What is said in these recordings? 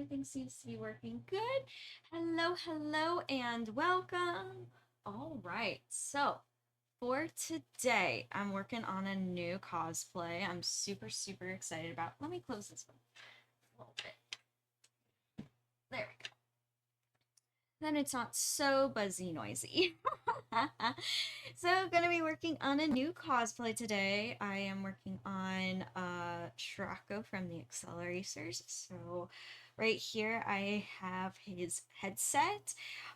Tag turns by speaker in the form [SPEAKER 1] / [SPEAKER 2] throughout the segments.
[SPEAKER 1] everything seems to be working good. Hello, hello, and welcome. All right, so for today, I'm working on a new cosplay. I'm super, super excited about. Let me close this one a little bit. There we go. Then it's not so buzzy noisy. So gonna be working on a new cosplay today. I am working on Shrocko from the Acceleracers. So right here I have his headset.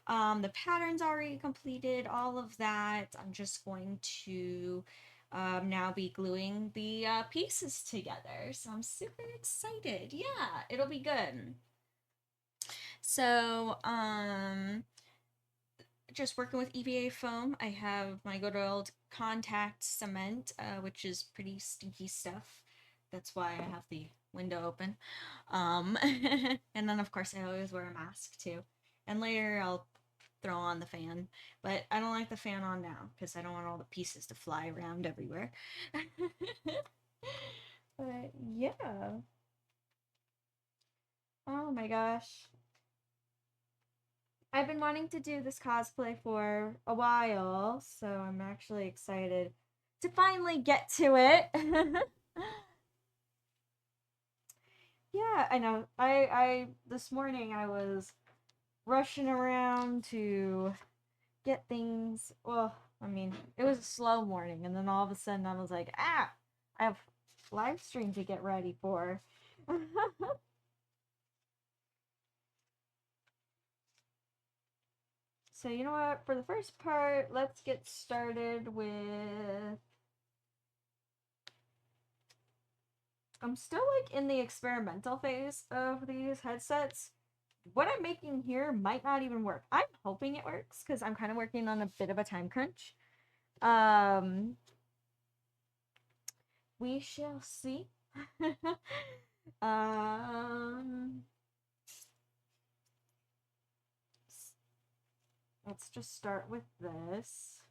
[SPEAKER 1] The pattern's already completed, all of that. I'm just going to now be gluing the pieces together. So I'm super excited. Yeah, it'll be good. So, just working with EVA foam. I have my good old contact cement, which is pretty stinky stuff. That's why I have the window open. And then of course I always wear a mask too. And later I'll throw on the fan, but I don't like the fan on now because I don't want all the pieces to fly around everywhere. But yeah. Oh my gosh. I've been wanting to do this cosplay for a while, so I'm actually excited to finally get to it. Yeah, I know. I this morning I was rushing around to get things. Well, I mean, it was a slow morning, and then all of a sudden I was like, ah, I have live stream to get ready for. So you know what? For the first part, let's get started with. I'm still like in the experimental phase of these headsets. What I'm making here might not even work. I'm hoping it works because I'm kind of working on a bit of a time crunch. Um, we shall see. um, let's just start with this.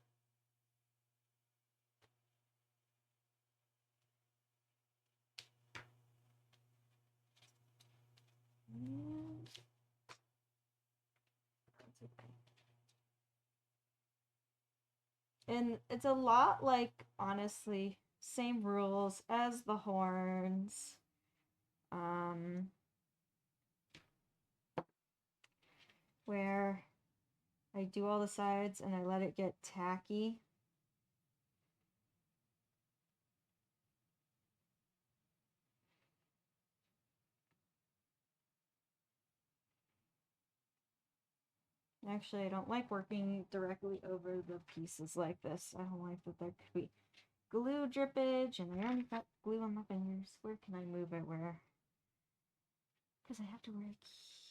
[SPEAKER 1] And it's a lot like, honestly, same rules as the horns. Um, where I do all the sides and I let it get tacky. Actually, I don't like working directly over the pieces like this. I don't like that there could be glue drippage, and I already got glue on my fingers. Where can I move it? Where? Because I have to work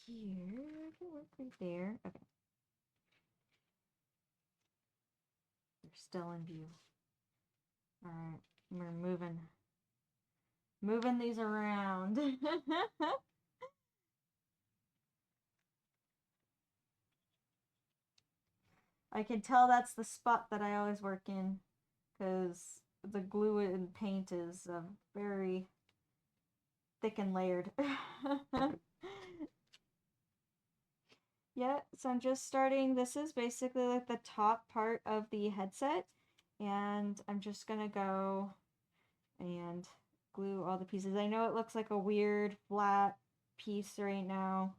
[SPEAKER 1] here. I can work right there. Okay. They're still in view. Alright, we're moving these around. I can tell that's the spot that I always work in, because the glue and paint is very thick and layered. Yeah, so I'm just starting. This is basically like the top part of the headset, and I'm just gonna go and glue all the pieces. I know it looks like a weird flat piece right now.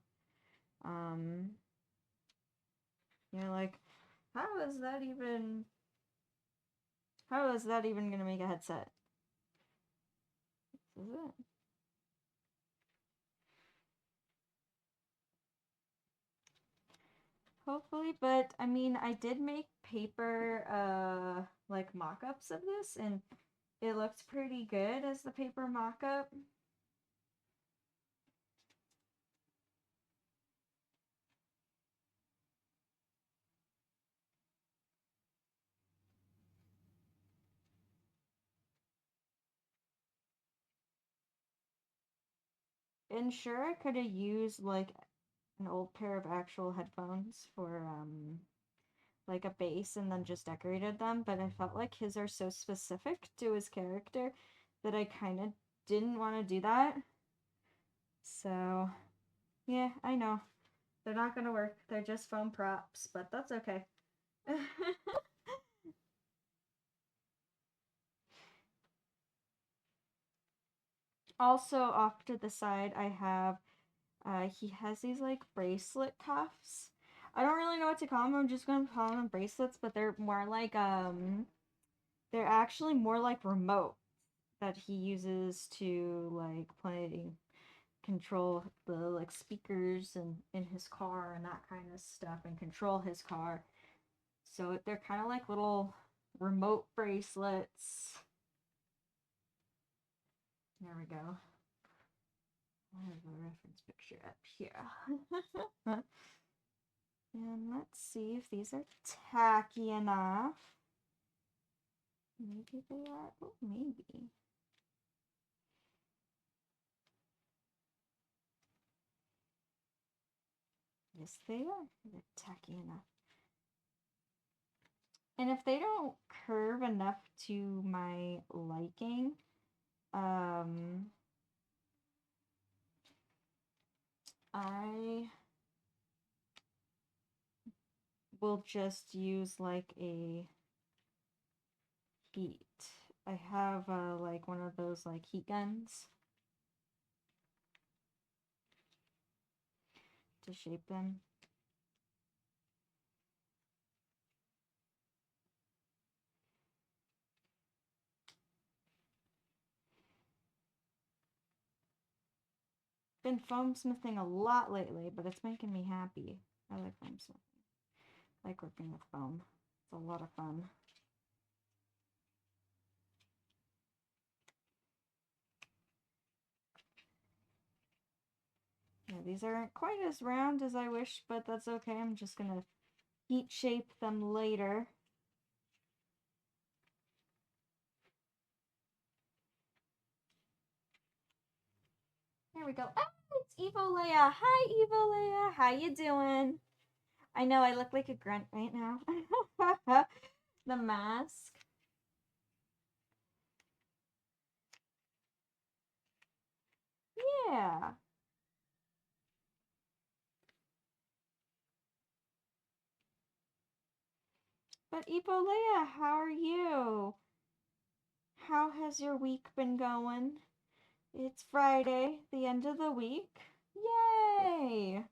[SPEAKER 1] Um, like, how is that even, how is that even gonna make a headset? This is it. Hopefully, but I mean, I did make paper, like mock-ups of this, and it looked pretty good as the paper mock-up. And sure, I could have used like an old pair of actual headphones for like a base and then just decorated them, but I felt like his are so specific to his character that I kind of didn't want to do that. So Yeah, I know. They're not gonna work. They're just foam props, but that's okay. Also, off to the side, I have, he has these like bracelet cuffs. I don't really know what to call them. I'm just gonna call them bracelets, but they're more like, they're actually more like remote that he uses to like play, control the like speakers and in his car and that kind of stuff and control his car. So they're kind of like little remote bracelets. There we go. I have a reference picture up here. And let's see if these are tacky enough. Maybe they are. Oh, maybe. Yes, they are. They're tacky enough. And if they don't curve enough to my liking, I will just use like a heat. I have like one of those like heat guns to shape them. Been foam smithing a lot lately, but it's making me happy. I like foam smithing. I like working with foam. It's a lot of fun. Yeah, these aren't quite as round as I wish, but that's okay. I'm just gonna heat shape them later. There we go. Ah, it's Evo Leia. Hi, Evo Leia. How you doing? I know I look like a grunt right now. The mask. Yeah. But Evo Leia, how are you? How has your week been going? It's Friday, the end of the week. Yay!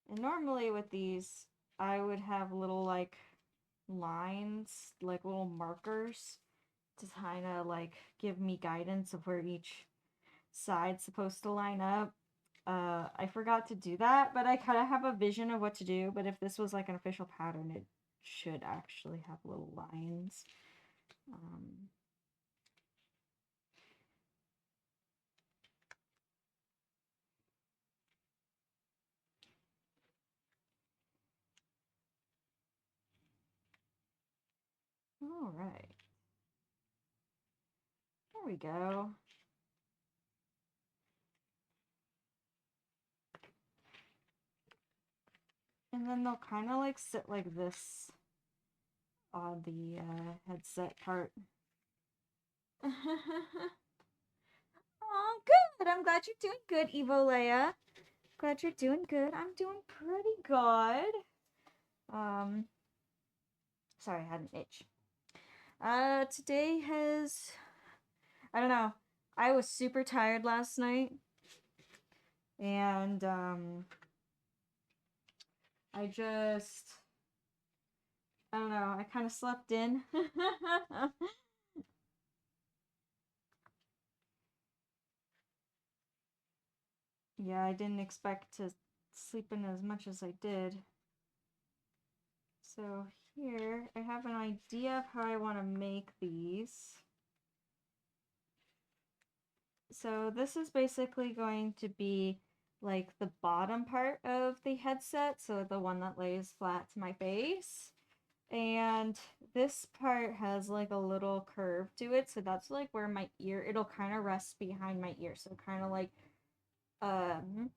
[SPEAKER 1] And normally with these, I would have little like lines, like little markers to kind of like give me guidance of where each side's supposed to line up. I forgot to do that, but I kind of have a vision of what to do. But if this was like an official pattern, it should actually have little lines. Um, all right. There we go. And then they'll kind of like sit like this on the headset part. Oh, good. I'm glad you're doing good, Evo Leia. Glad you're doing good. I'm doing pretty good. Um, sorry, I had an itch. Today has, I don't know. I was super tired last night, and I just, I don't know. I kind of slept in. Yeah, I didn't expect to sleep in as much as I did. So here, I have an idea of how I want to make these. So this is basically going to be like the bottom part of the headset, so the one that lays flat to my face. And this part has like a little curve to it, so that's like where my ear, it'll kind of rest behind my ear. So kind of like um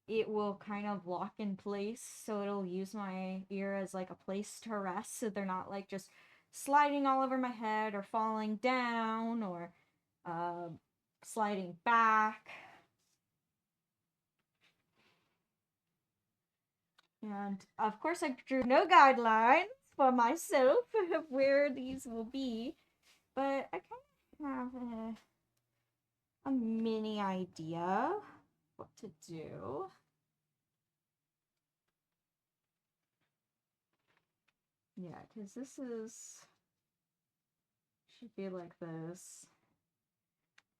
[SPEAKER 1] it will kind of lock in place, so it'll use my ear as like a place to rest, so they're not like just sliding all over my head or falling down or uh, sliding back. And of course, I drew no guidelines for myself of where these will be, but I kind of have a mini idea what to do. Yeah, because this should be like this.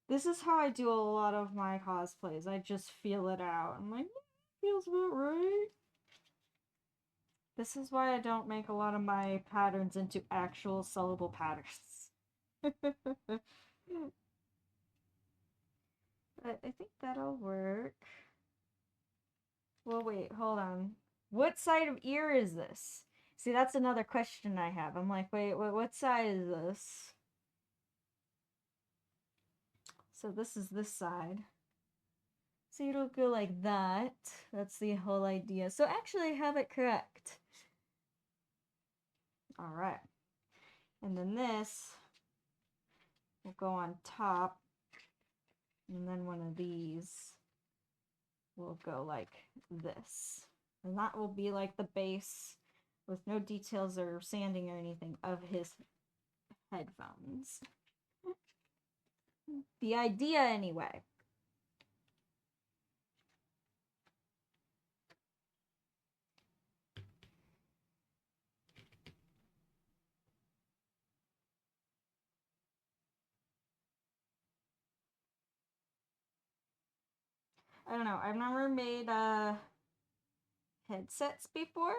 [SPEAKER 1] This is how I do a lot of my cosplays. I just feel it out. I'm like, feels about right. This is why I don't make a lot of my patterns into actual sellable patterns. But I think that'll work. Well, wait, hold on. What side of ear is this? See, that's another question I have. I'm like, wait, what side is this? So this is this side. So it'll go like that. That's the whole idea. So actually I have it correct. Alright. And then this will go on top. And then one of these will go like this. And that will be like the base with no details or sanding or anything of his headphones. The idea anyway. I don't know. I've never made headsets before.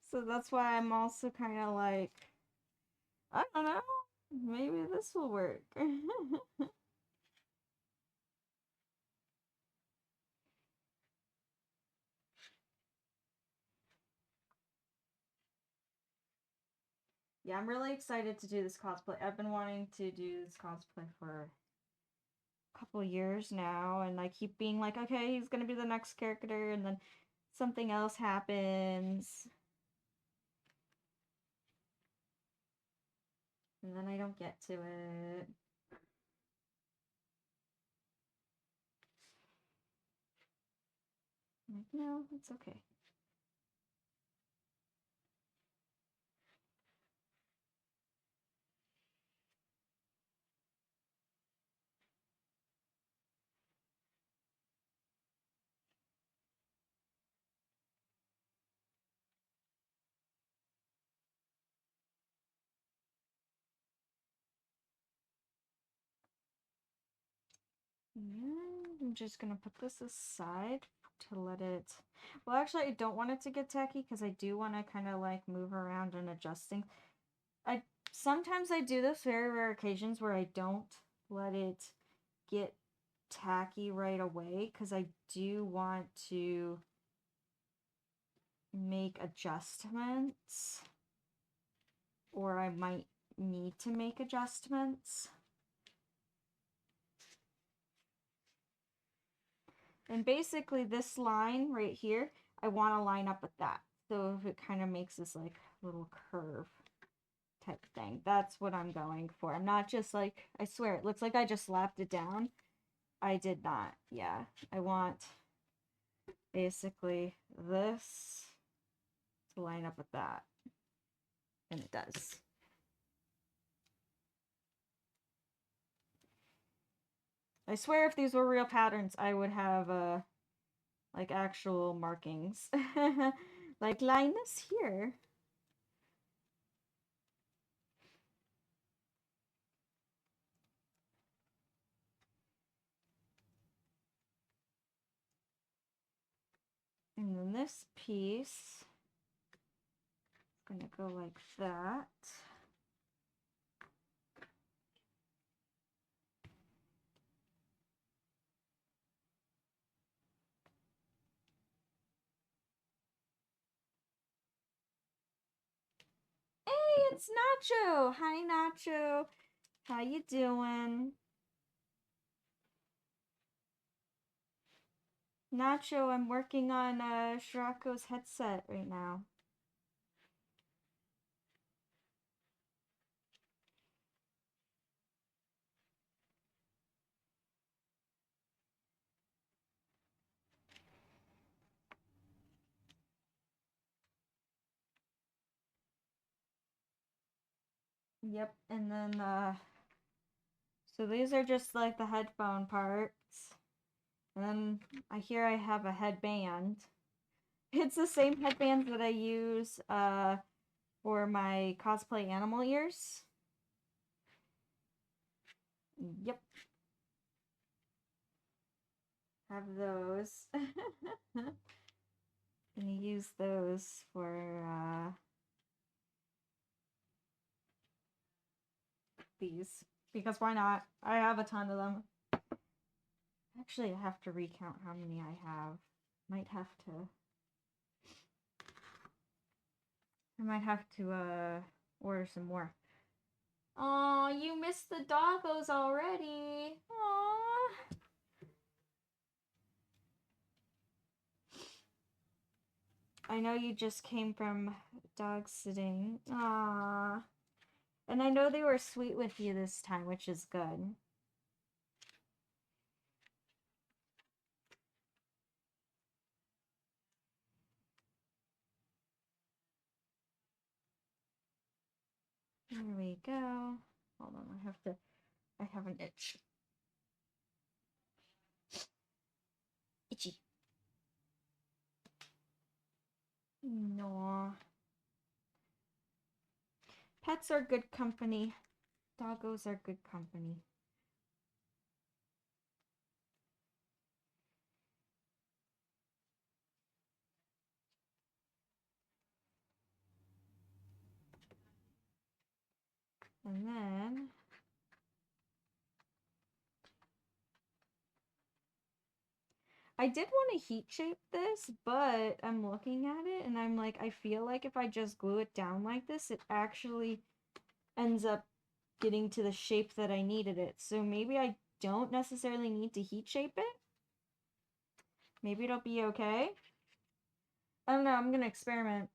[SPEAKER 1] So that's why I'm also kind of like, I don't know. Maybe this will work. Yeah, I'm really excited to do this cosplay. I've been wanting to do this cosplay for a couple years now, and I keep being like, okay, he's gonna be the next character, and then something else happens. And then I don't get to it. I'm like, no, it's okay. And I'm just gonna put this aside to let it. Well, actually, I don't want it to get tacky because I do want to kind of like move around and adjusting. I sometimes I do this very rare occasions where I don't let it get tacky right away because I do want to make adjustments, or I might need to make adjustments. And basically this line right here, I want to line up with that. So if it kind of makes this like little curve type thing, that's what I'm going for. I'm not just like, I swear, it looks like I just slapped it down. I did not. Yeah, I want basically this to line up with that. And it does. I swear if these were real patterns, I would have like actual markings. Like line this here. And then this piece is going to go like that. Hey, it's Nacho. Hi, Nacho. How you doing? Nacho, I'm working on Shirako's headset right now. Yep, and then so these are just like the headphone parts. And then I have a headband. It's the same headband that I use for my cosplay animal ears. Yep. Have those. And you use those for these. Because why not? I have a ton of them. Actually, I have to recount how many I have. Might have to. I might have to order some more. Oh, you missed the doggos already. Aww. I know you just came from dog sitting. Aww. And I know they were sweet with you this time, which is good. There we go. Hold on, I have an itch. Itchy. No. Pets are good company. Doggos are good company. And then I did want to heat shape this, but I'm looking at it and I'm like, I feel like if I just glue it down like this, it actually ends up getting to the shape that I needed it. So maybe I don't necessarily need to heat shape it. Maybe it'll be okay. I don't know, I'm gonna experiment.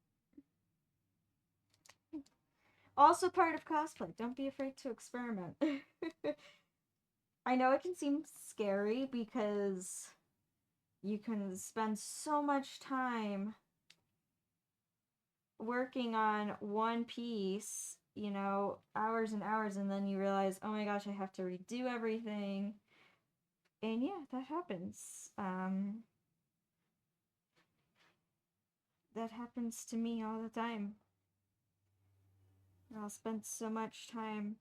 [SPEAKER 1] Also part of cosplay, don't be afraid to experiment. I know it can seem scary because you can spend so much time working on one piece, you know, hours and hours, and then you realize, oh my gosh, I have to redo everything. And yeah, that happens. That happens to me all the time. I'll spend so much time.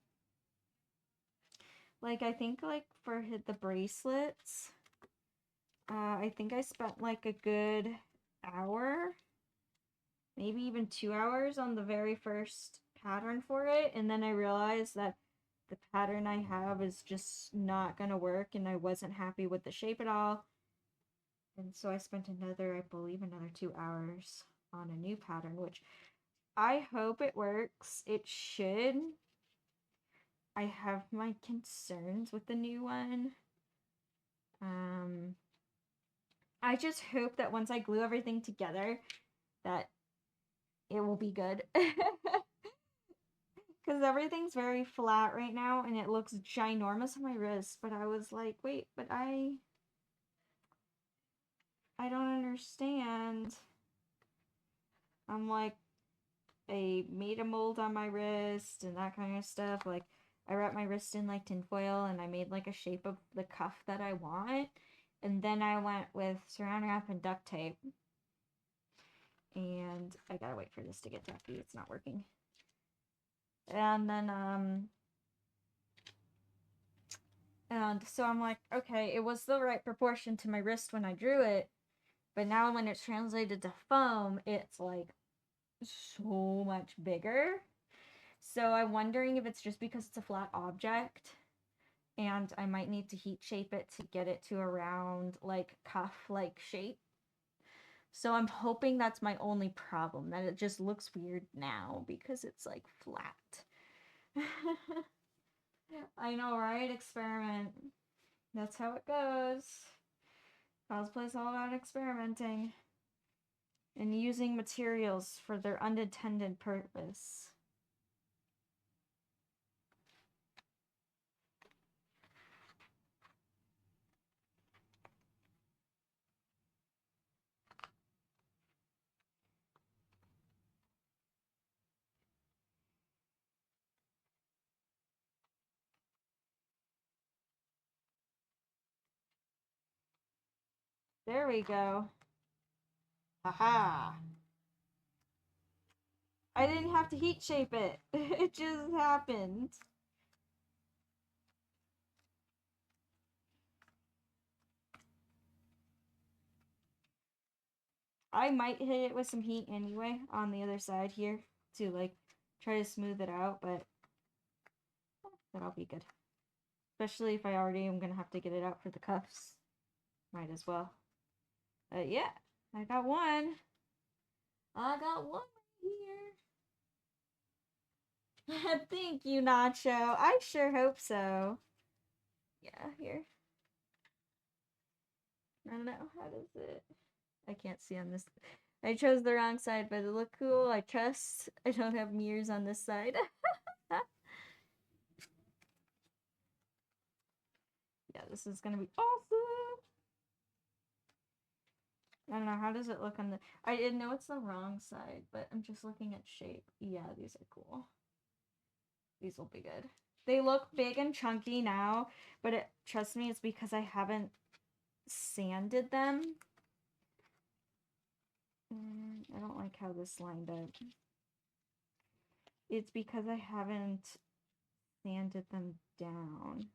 [SPEAKER 1] Like, I think, like, for the bracelets, I think I spent, like, a good hour, maybe even 2 hours on the very first pattern for it, and then I realized that the pattern I have is just not gonna work, and I wasn't happy with the shape at all. And so I spent another, I believe, another 2 hours on a new pattern, which I hope it works. It should. I have my concerns with the new one. I just hope that once I glue everything together, that it will be good. Because everything's very flat right now, and it looks ginormous on my wrist, but I was like, wait, but I don't understand. I'm like, I made a mold on my wrist and that kind of stuff. Like, I wrapped my wrist in like tinfoil and I made like a shape of the cuff that I want. And then I went with saran wrap and duct tape. And I gotta wait for this to get tacky. It's not working. And then, and so I'm like, okay, it was the right proportion to my wrist when I drew it. But now when it's translated to foam, it's like so much bigger. So I'm wondering if it's just because it's a flat object and I might need to heat shape it to get it to a round, like cuff-like shape. So I'm hoping that's my only problem, that it just looks weird now because it's like flat. I know, right? Experiment. That's how it goes. Cosplay's all about experimenting and using materials for their unintended purpose. There we go. Haha. I didn't have to heat shape it. It just happened. I might hit it with some heat anyway on the other side here to like try to smooth it out, but that'll be good. Especially if I already am gonna have to get it out for the cuffs. Might as well. Yeah, I got one. I got one here. Thank you, Nacho. I sure hope so. Yeah, here. I don't know. How does it? I can't see on this. I chose the wrong side, but it looked cool. I trust. I don't have mirrors on this side. Yeah, this is gonna be awesome. I don't know. How does it look on the... I didn't know it's the wrong side, but I'm just looking at shape. Yeah, these are cool. These will be good. They look big and chunky now, but trust me, it's because I haven't sanded them. I don't like how this lined up. It's because I haven't sanded them down.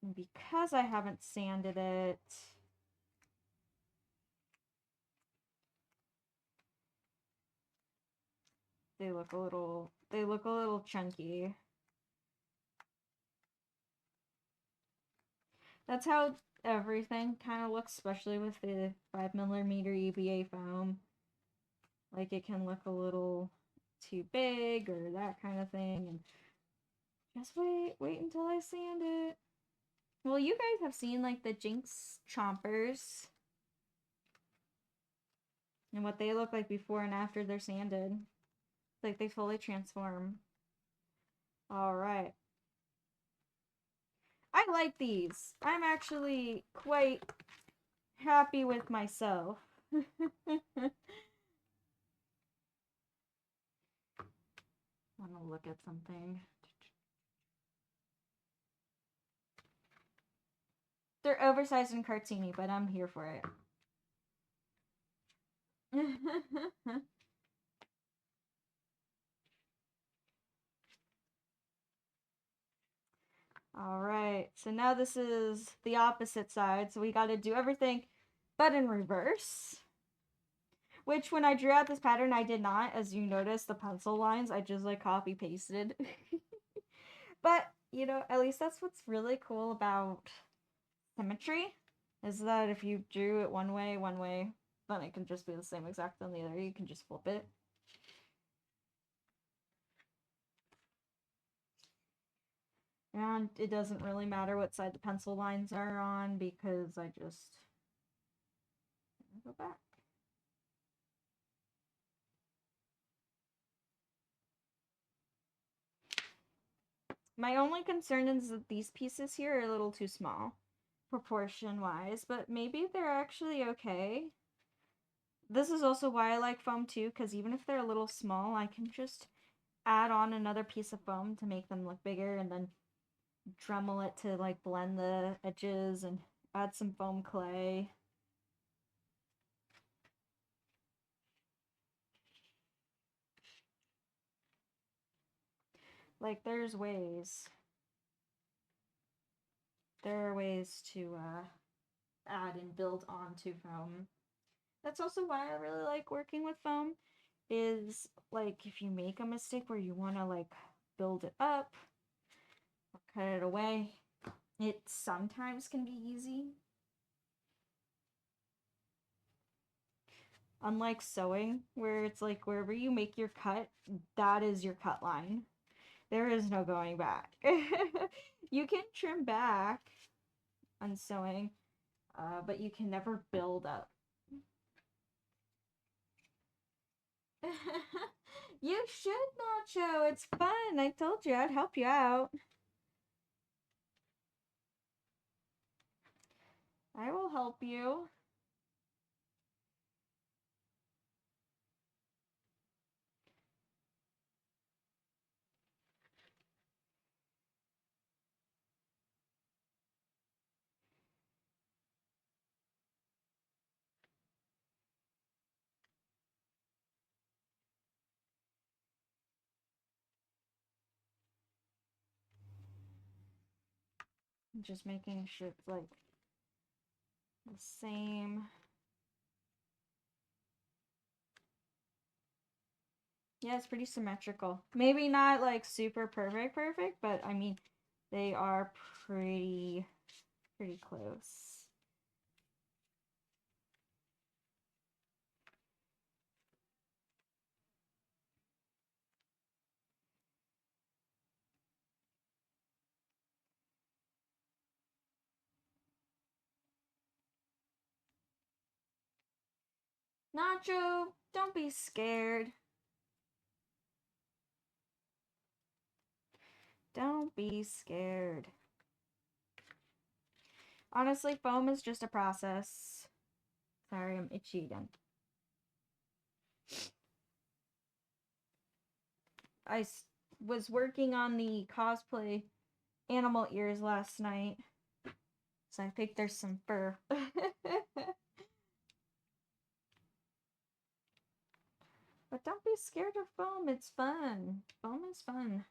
[SPEAKER 1] And because I haven't sanded it, they look a little chunky. That's how everything kind of looks, especially with the 5mm EVA foam. Like it can look a little too big or that kind of thing. And just wait until I sand it. Well, you guys have seen like the Jinx chompers and what they look like before and after they're sanded. Like they fully transform. All right. I like these. I'm actually quite happy with myself. I want to look at something. They're oversized and cartoony, but I'm here for it. All right, so now this is the opposite side, so we got to do everything but in reverse. Which, when I drew out this pattern, I did not. As you notice, the pencil lines, I just like copy pasted. But, you know, at least that's what's really cool about symmetry, is that if you drew it one way, then it can just be the same exact on the other. You can just flip it. And it doesn't really matter what side the pencil lines are on because I just go back. My only concern is that these pieces here are a little too small, proportion-wise, but maybe they're actually okay. This is also why I like foam too, because even if they're a little small, I can just add on another piece of foam to make them look bigger and then Dremel it to like blend the edges and add some foam clay. Like there's ways. There are ways to add and build onto foam. That's also why I really like working with foam, is like if you make a mistake where you want to like build it up or cut it away, it sometimes can be easy. Unlike sewing, where it's like wherever you make your cut, that is your cut line. There is no going back. You can trim back on sewing, but you can never build up. You should, Nacho. It's fun. I told you I'd help you out. I will help you. I'm just making sure it's like the same. Yeah, it's pretty symmetrical. Maybe not like super perfect, but I mean, they are pretty close. Nacho, don't be scared. Don't be scared. Honestly, foam is just a process. Sorry, I'm itchy again. I was working on the cosplay animal ears last night, so I think there's some fur. But don't be scared of foam. It's fun. Foam is fun.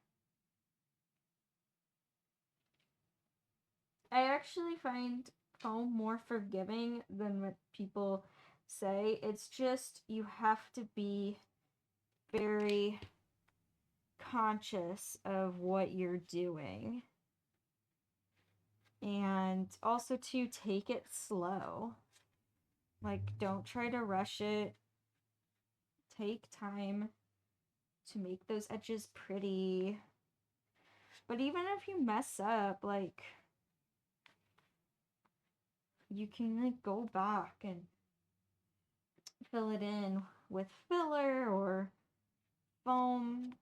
[SPEAKER 1] I actually find foam more forgiving than what people say. It's just you have to be very conscious of what you're doing. And also to take it slow. Like, don't try to rush it. Take time to make those edges pretty. But even if you mess up, like, you can like go back and fill it in with filler or foam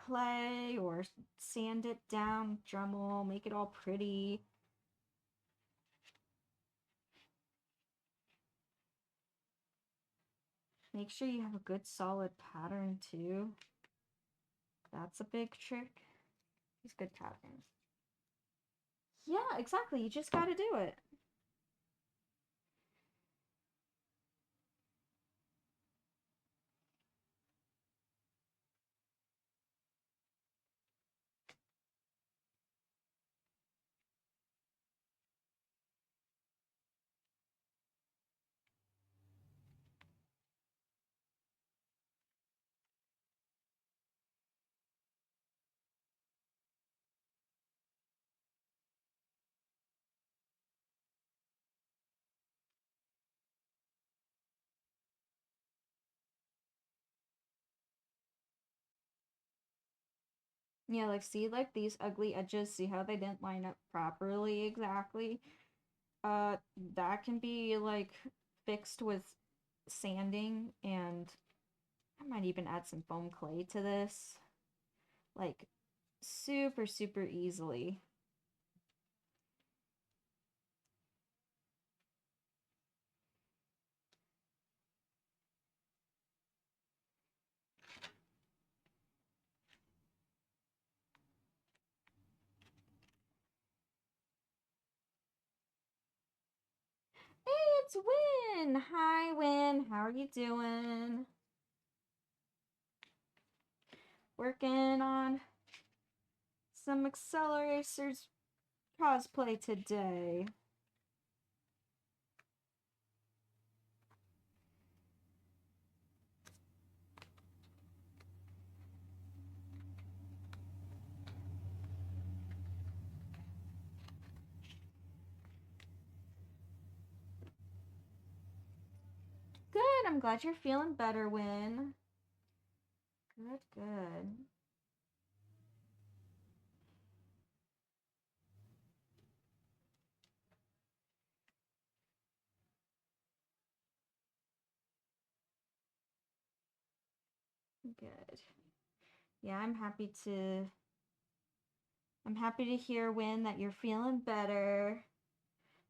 [SPEAKER 1] clay or sand it down, Dremel, make it all pretty. Make sure you have a good solid pattern too. That's a big trick. These good patterns. Yeah, exactly. You just got to do it. Yeah, like see like these ugly edges, see how they didn't line up properly exactly? That can be like fixed with sanding, and I might even add some foam clay to this. Like super easily. Hey, it's Win! Hi, Win. How are you doing? Working on some Acceleracers cosplay today. Good, I'm glad you're feeling better, Win. Good. Good. Yeah, I'm happy to hear, Win, that you're feeling better,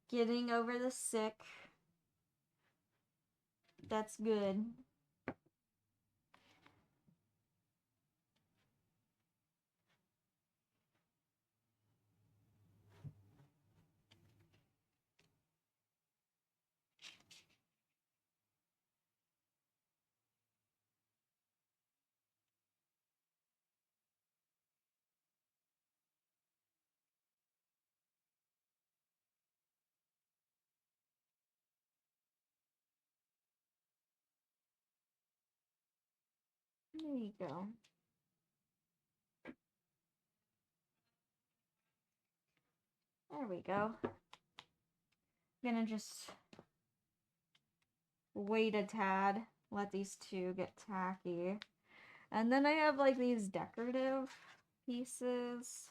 [SPEAKER 1] getting over the sick. That's good. There you go. There we go. I'm gonna just wait a tad, let these two get tacky. And then I have like these decorative pieces.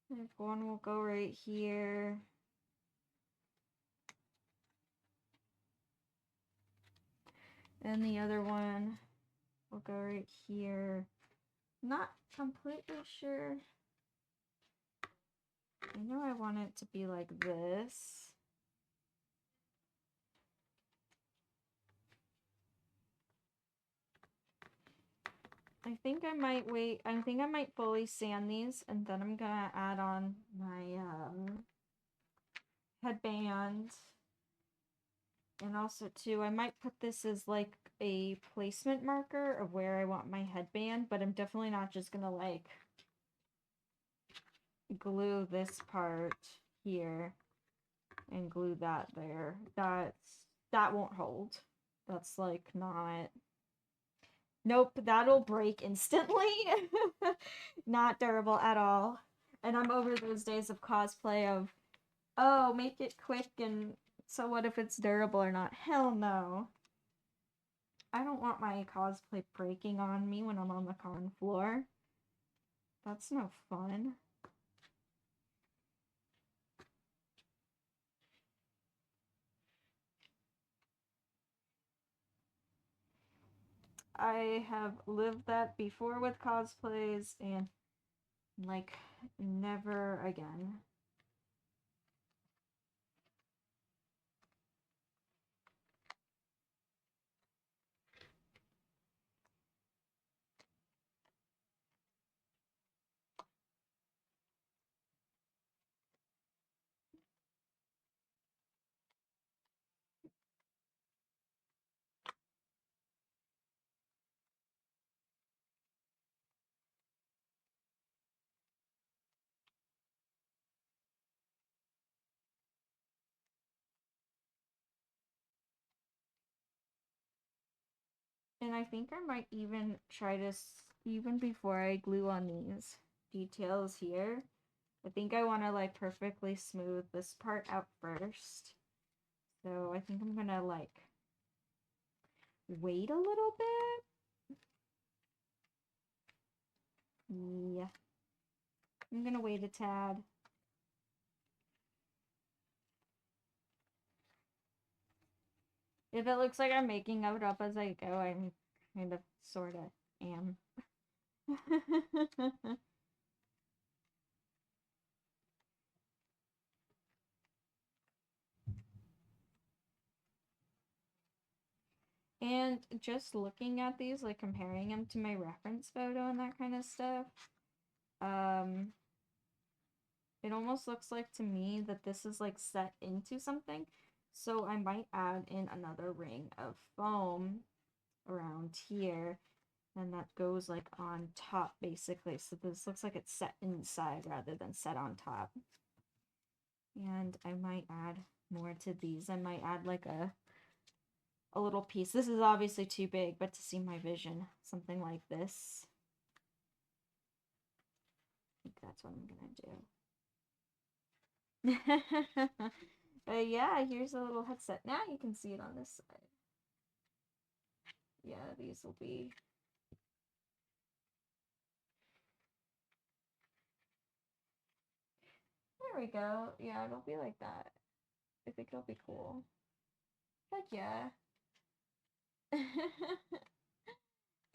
[SPEAKER 1] Like one will go right here. And the other one will go right here. Not completely sure. I know I want it to be like this. I think I might wait. I think I might fully sand these, and then I'm gonna add on my headband. And also too, I might put this as like a placement marker of where I want my headband, but I'm definitely not just gonna like glue this part here and glue that there. That won't hold. That's like not. Nope, that'll break instantly. Not durable at all. And I'm over those days of cosplay of, oh, make it quick and so what if it's durable or not? Hell no. I don't want my cosplay breaking on me when I'm on the con floor. That's no fun. I have lived that before with cosplays and like never again. And I think I might even try to, even before I glue on these details here, I think I want to like perfectly smooth this part out first. So I think I'm gonna like wait a little bit. Yeah. I'm gonna wait a tad. If it looks like I'm making it up as I go, I'm kind of sorta am. And just looking at these, like comparing them to my reference photo and that kind of stuff, it almost looks like to me that this is like set into something. So I might add in another ring of foam around here, and that goes like on top basically. So this looks like it's set inside rather than set on top. And I might add more to these. I might add like a little piece. This is obviously too big, but to see my vision, something like this. I think that's what I'm gonna do. Yeah, here's a little headset. Now you can see it on this side. Yeah, these will be. There we go. Yeah, it'll be like that. I think it'll be cool. Heck yeah.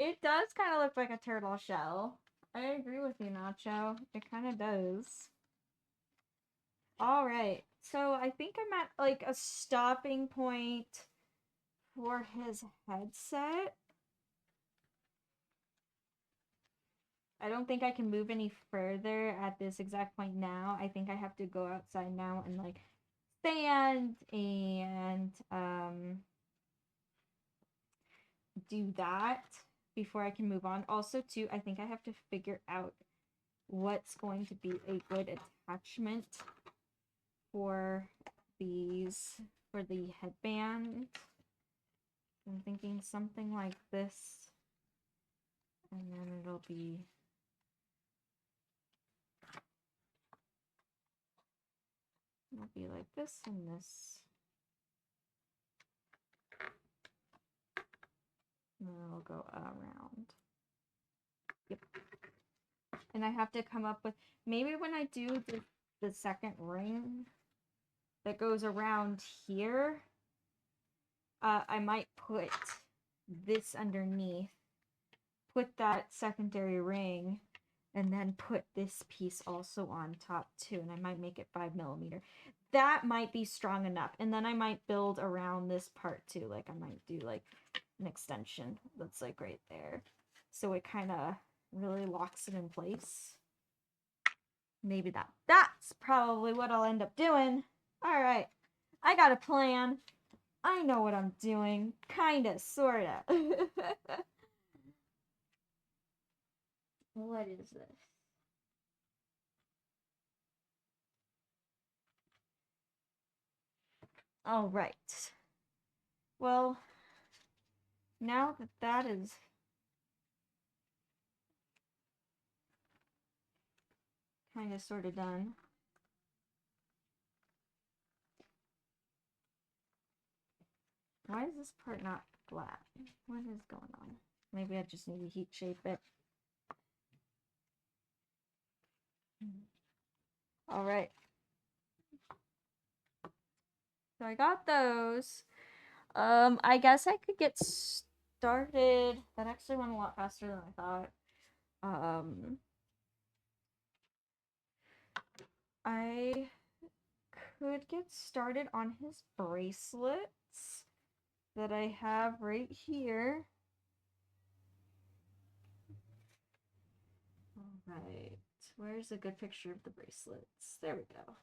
[SPEAKER 1] It does kind of look like a turtle shell. I agree with you, Nacho. It kind of does. All right. So I think I'm at like a stopping point for his headset. I don't think I can move any further at this exact point now. I think I have to go outside now and like stand and do that before I can move on. Also, too, I think I have to figure out what's going to be a good attachment for these, for the headband. I'm thinking something like this, and then it'll be like this and this. And then it'll go around. Yep. And I have to come up with, maybe when I do the second ring that goes around here, I might put this underneath, put that secondary ring, and then put this piece also on top too, and I might make it 5mm. That might be strong enough, and then I might build around this part too. Like I might do like an extension that's like right there, so it kind of really locks it in place. Maybe that's probably what I'll end up doing. All right, I got a plan. I know what I'm doing, kinda, sorta. What is this? All right. Well, now that that is kind of sort of done, why is this part not flat? What is going on? Maybe I just need to heat shape it. All right. So I got those. I guess I could get started. That actually went a lot faster than I thought. I could get started on his bracelets that I have right here. All right. Where's a good picture of the bracelets? There we go.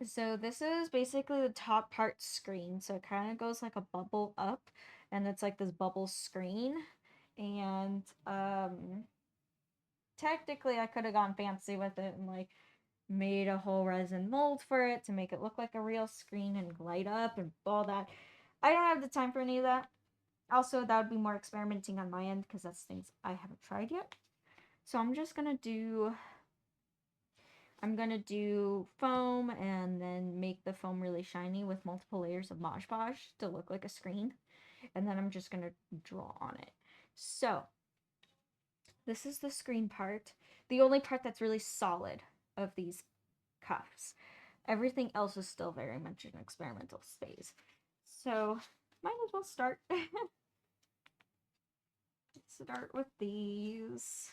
[SPEAKER 1] So this is basically the top part screen. So it kind of goes like a bubble up, and it's like this bubble screen. And technically I could have gone fancy with it and like made a whole resin mold for it to make it look like a real screen and light up and all that. I don't have the time for any of that. Also, that would be more experimenting on my end because that's things I haven't tried yet. So I'm just gonna do foam and then make the foam really shiny with multiple layers of Mod Podge to look like a screen. And then I'm just gonna draw on it. So this is the screen part. The only part that's really solid of these cuffs. Everything else is still very much an experimental phase. So might as well start. Start with these.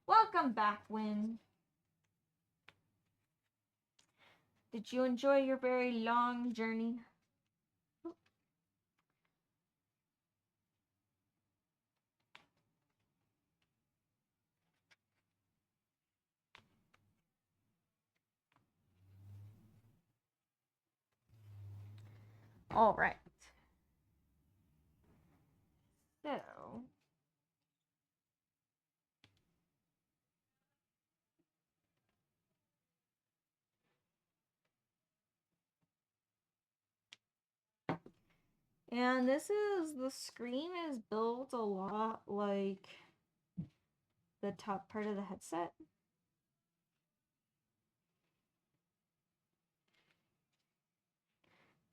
[SPEAKER 1] Welcome back, Win. Did you enjoy your very long journey? All right. So, and this is, the screen is built a lot like the top part of the headset.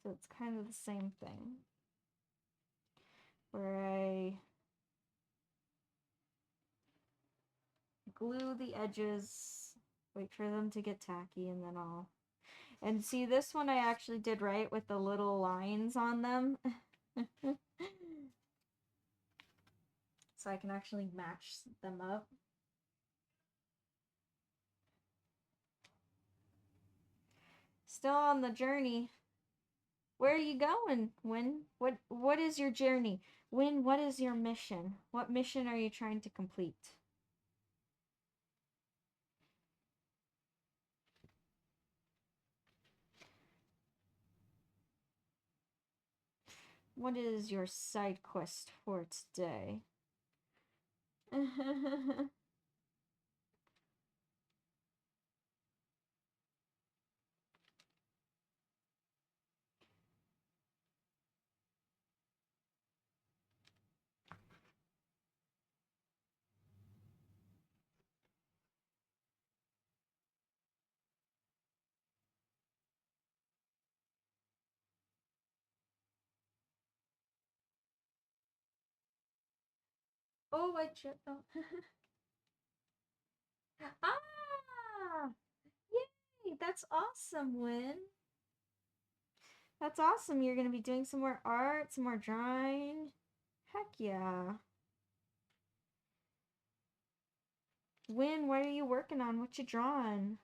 [SPEAKER 1] So it's kind of the same thing. Where I glue the edges, wait for them to get tacky, and then And see, this one I actually did right with the little lines on them. So I can actually match them up. Still on the journey. Where are you going, Win? What is your journey? Win, what is your mission? What mission are you trying to complete? What is your side quest for today? Oh, I just. Oh. Ah! Yay! That's awesome, Win. That's awesome. You're going to be doing some more art, some more drawing. Heck yeah. Win, what are you working on? What you drawing?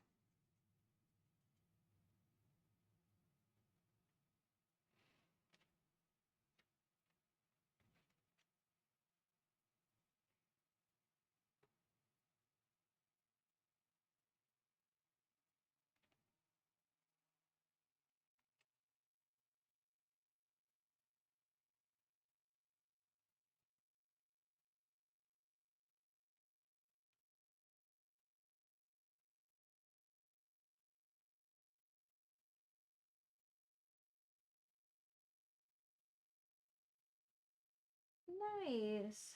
[SPEAKER 1] Nice.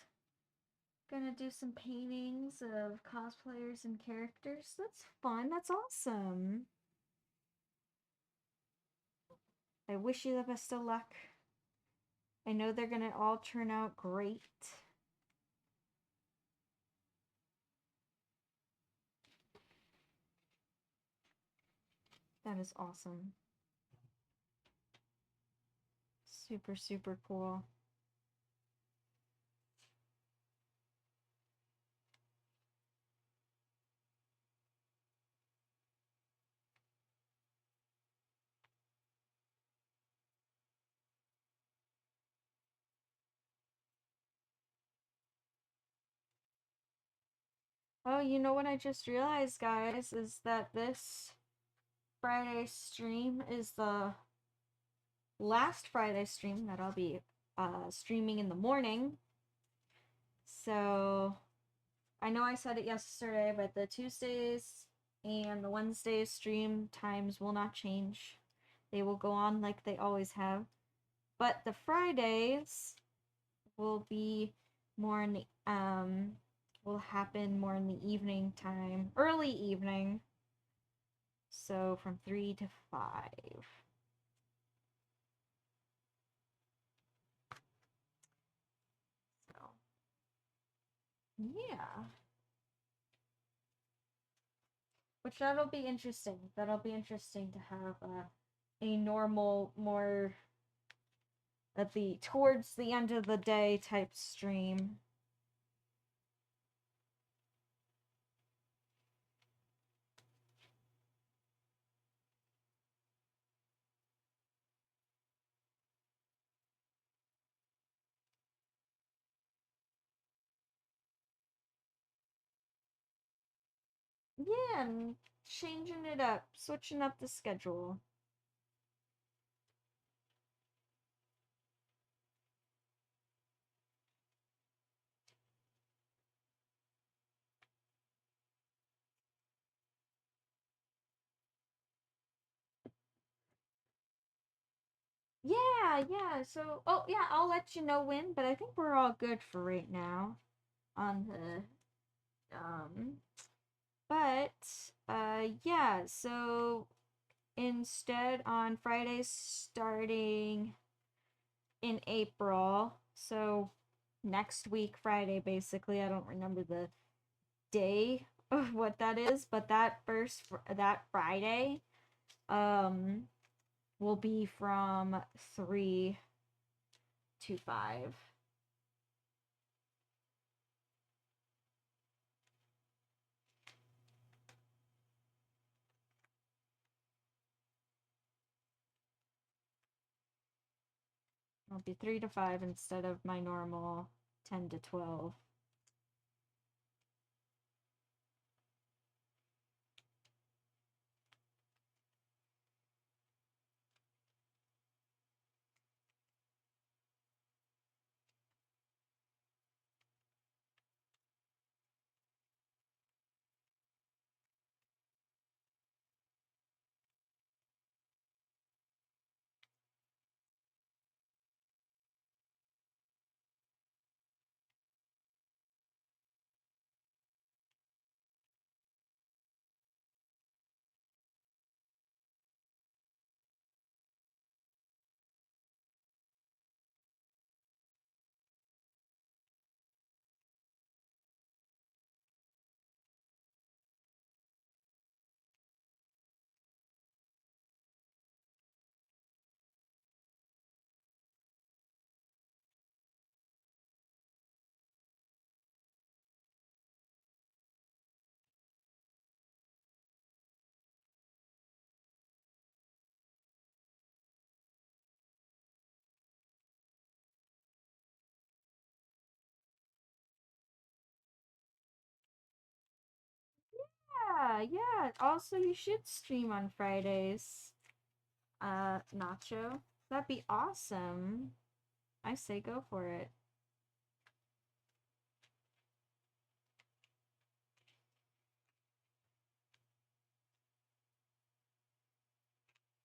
[SPEAKER 1] Gonna do some paintings of cosplayers and characters. That's fun. That's awesome. I wish you the best of luck. I know they're gonna all turn out great. That is awesome. Super, super cool. Oh, you know what I just realized, guys, is that this Friday stream is the last Friday stream that I'll be streaming in the morning. So I know I said it yesterday, but the Tuesdays and the Wednesdays stream times will not change. They will go on like they always have. But the Fridays will be more in the will happen more in the evening time, early evening. So from 3 to 5. So, yeah. Which that'll be interesting. That'll be interesting to have a normal, more at the towards the end of the day type stream. Yeah, and changing it up, switching up the schedule. Yeah. So, oh yeah, I'll let you know when, but I think we're all good for right now on the but yeah, so instead on Fridays starting in April, so next week Friday basically, I don't remember the day of what that is, but that Friday will be from 3 to 5. It'll be 3 to 5 instead of my normal 10 to 12. Yeah. Also, you should stream on Fridays. Nacho. That'd be awesome. I say go for it.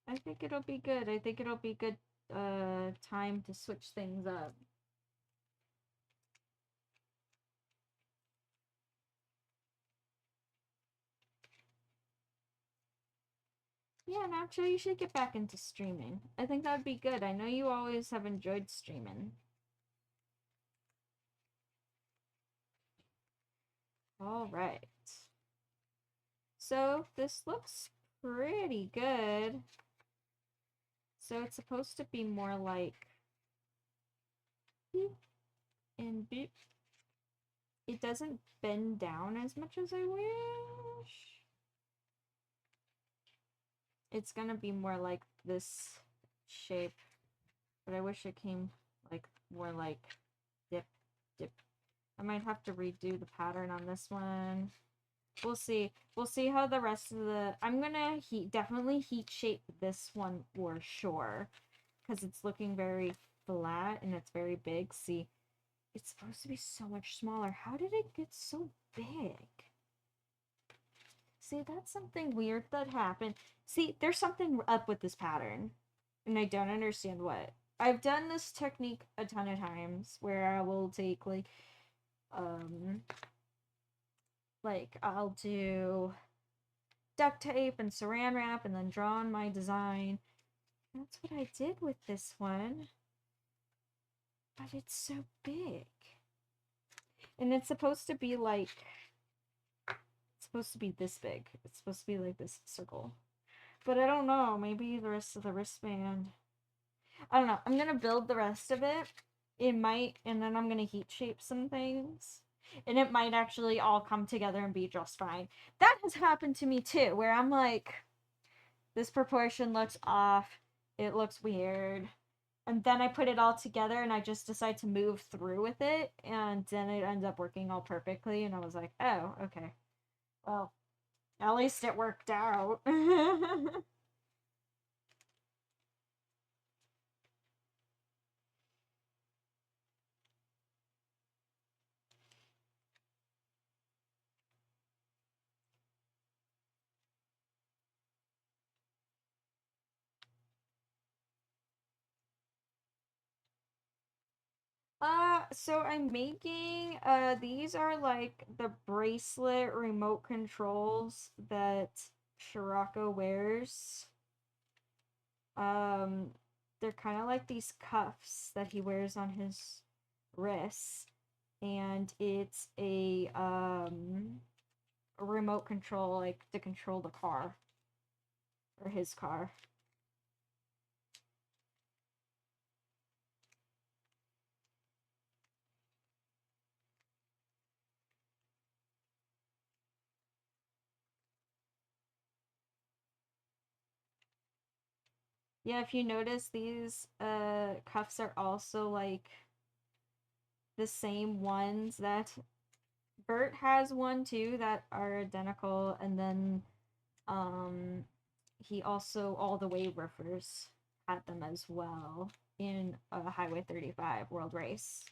[SPEAKER 1] I think it'll be good. I think it'll be good time to switch things up. Yeah, Nacho, you should get back into streaming. I think that would be good. I know you always have enjoyed streaming. All right. So this looks pretty good. So it's supposed to be more like beep and beep. It doesn't bend down as much as I wish. It's gonna be more like this shape, but I wish it came like more like dip, dip. I might have to redo the pattern on this one. We'll see. We'll see how the rest of the... I'm gonna definitely heat shape this one for sure. Because it's looking very flat and it's very big. See, it's supposed to be so much smaller. How did it get so big? See, that's something weird that happened. See, there's something up with this pattern. And I don't understand what. I've done this technique a ton of times where I will take like I'll do duct tape and saran wrap and then draw on my design. That's what I did with this one. But it's so big. And it's supposed to be like... It's supposed to be this big. It's supposed to be like this circle. But I don't know. Maybe the rest of the wristband... I don't know. I'm going to build the rest of it. It might... And then I'm going to heat shape some things. And it might actually all come together and be just fine. That has happened to me too. Where I'm like... This proportion looks off. It looks weird. And then I put it all together and I just decide to move through with it. And then it ends up working all perfectly. And I was like, oh, okay. Well, at least it worked out. So I'm making, these are like the bracelet remote controls that Shirako wears. Um, they're kind of like these cuffs that he wears on his wrists. And it's a remote control, like, to control the car. or his car. Yeah, if you notice, these cuffs are also like the same ones that Bert has one too that are identical, and then um he also all the way roofers had them as well in a Highway 35 World Race.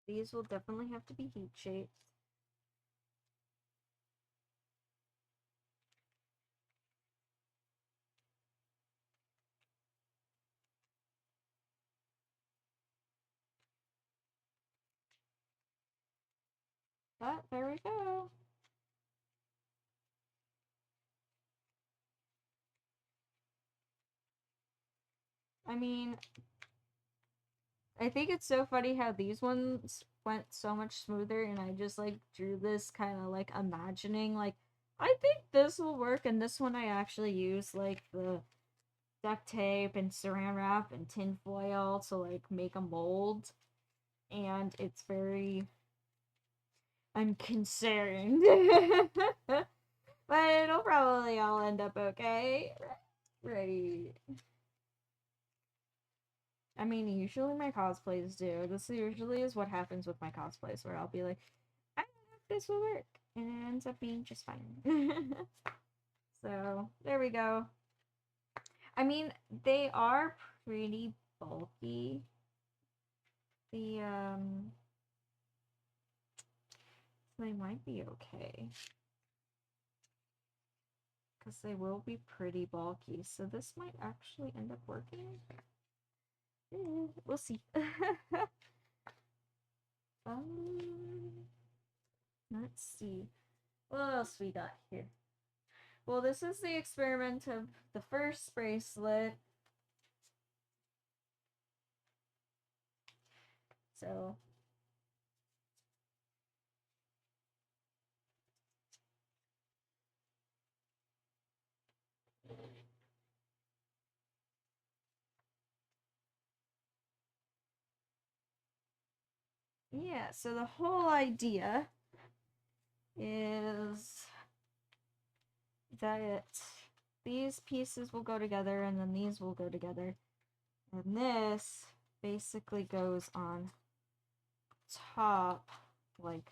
[SPEAKER 1] These will definitely have to be heat shaped. But there we go. I mean, I think it's so funny how these ones went so much smoother, and I just like drew this kind of like imagining like I think this will work, and this one I actually used like the duct tape and saran wrap and tin foil to like make a mold, and it's very I'm concerned. But it'll probably all end up okay. Right. I mean, usually my cosplays do. This usually is what happens with my cosplays, where I'll be like, I don't know if this will work. And it ends up being just fine. So, there we go. I mean, they are pretty bulky. The, they might be okay. Because they will be pretty bulky. So this might actually end up working. We'll see. Let's see. What else we got here? Well, this is the experiment of the first bracelet. So, yeah, so the whole idea is that these pieces will go together and then these will go together. And this basically goes on top like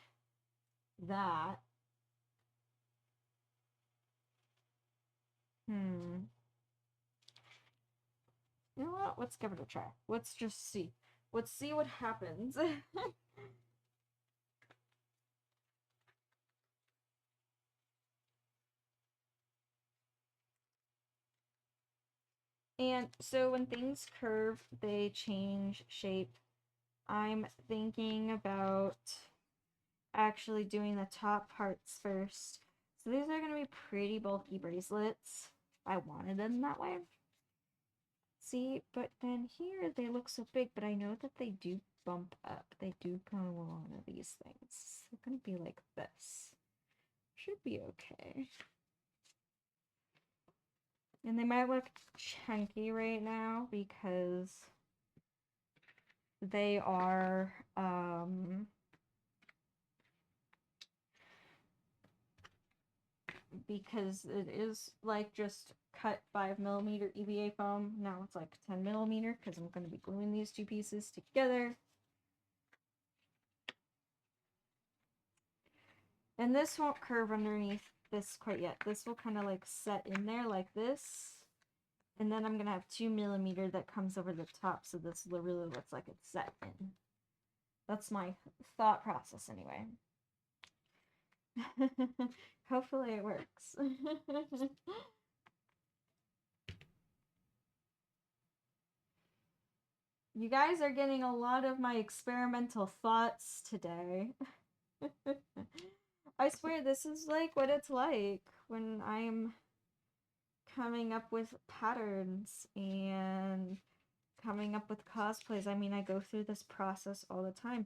[SPEAKER 1] that. You know what? Let's give it a try. Let's just see. Let's see what happens. And so when things curve, they change shape. I'm thinking about actually doing the top parts first. So these are going to be pretty bulky bracelets. I wanted them that way. See, but then here they look so big, but I know that they do bump up. They do go along with these things. They're going to be like this. Should be okay. And they might look chunky right now because they are because it is like just cut 5mm EVA foam. Now it's like 10mm because I'm going to be gluing these two pieces together. And this won't curve underneath this quite yet. This will kind of like set in there like this. And then I'm gonna have 2mm that comes over the top, so this really looks like it's set in. That's my thought process anyway. Hopefully it works. You guys are getting a lot of my experimental thoughts today. I swear this is like what it's like when I'm coming up with patterns and coming up with cosplays. I mean, I go through this process all the time.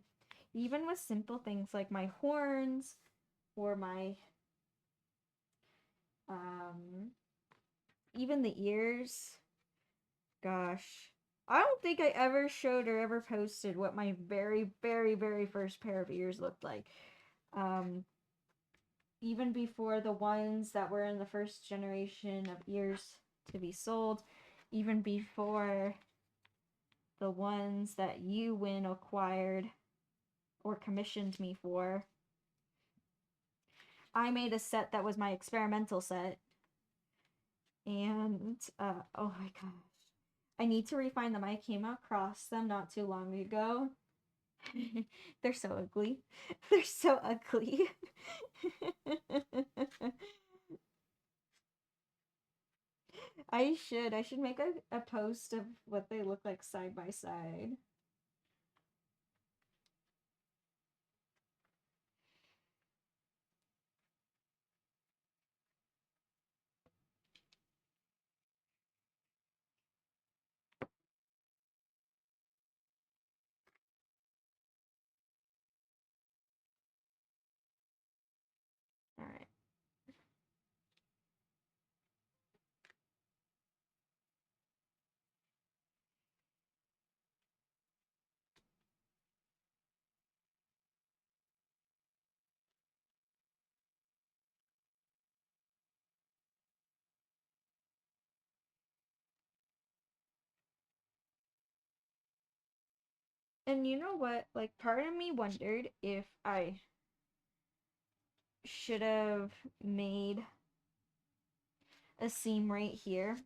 [SPEAKER 1] Even with simple things like my horns or my even the ears. Gosh. I don't think I ever showed or ever posted what my very, very, very first pair of ears looked like. Even before the ones that were in the first generation of ears to be sold, even before the ones that you win acquired or commissioned me for. I made a set that was my experimental set. And, oh my gosh. I need to refine them. I came across them not too long ago. They're so ugly. They're so ugly. I should make a post of what they look like side by side. All right. And you know what? Like, part of me wondered if I should have made a seam right here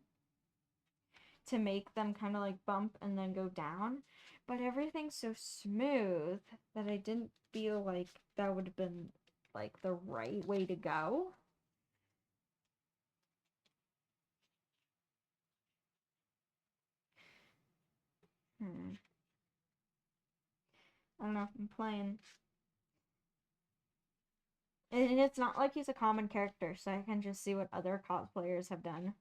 [SPEAKER 1] to make them kind of like bump and then go down. But everything's so smooth that I didn't feel like that would have been like the right way to go. I don't know. I'm playing. And it's not like he's a common character, so I can just see what other cosplayers have done.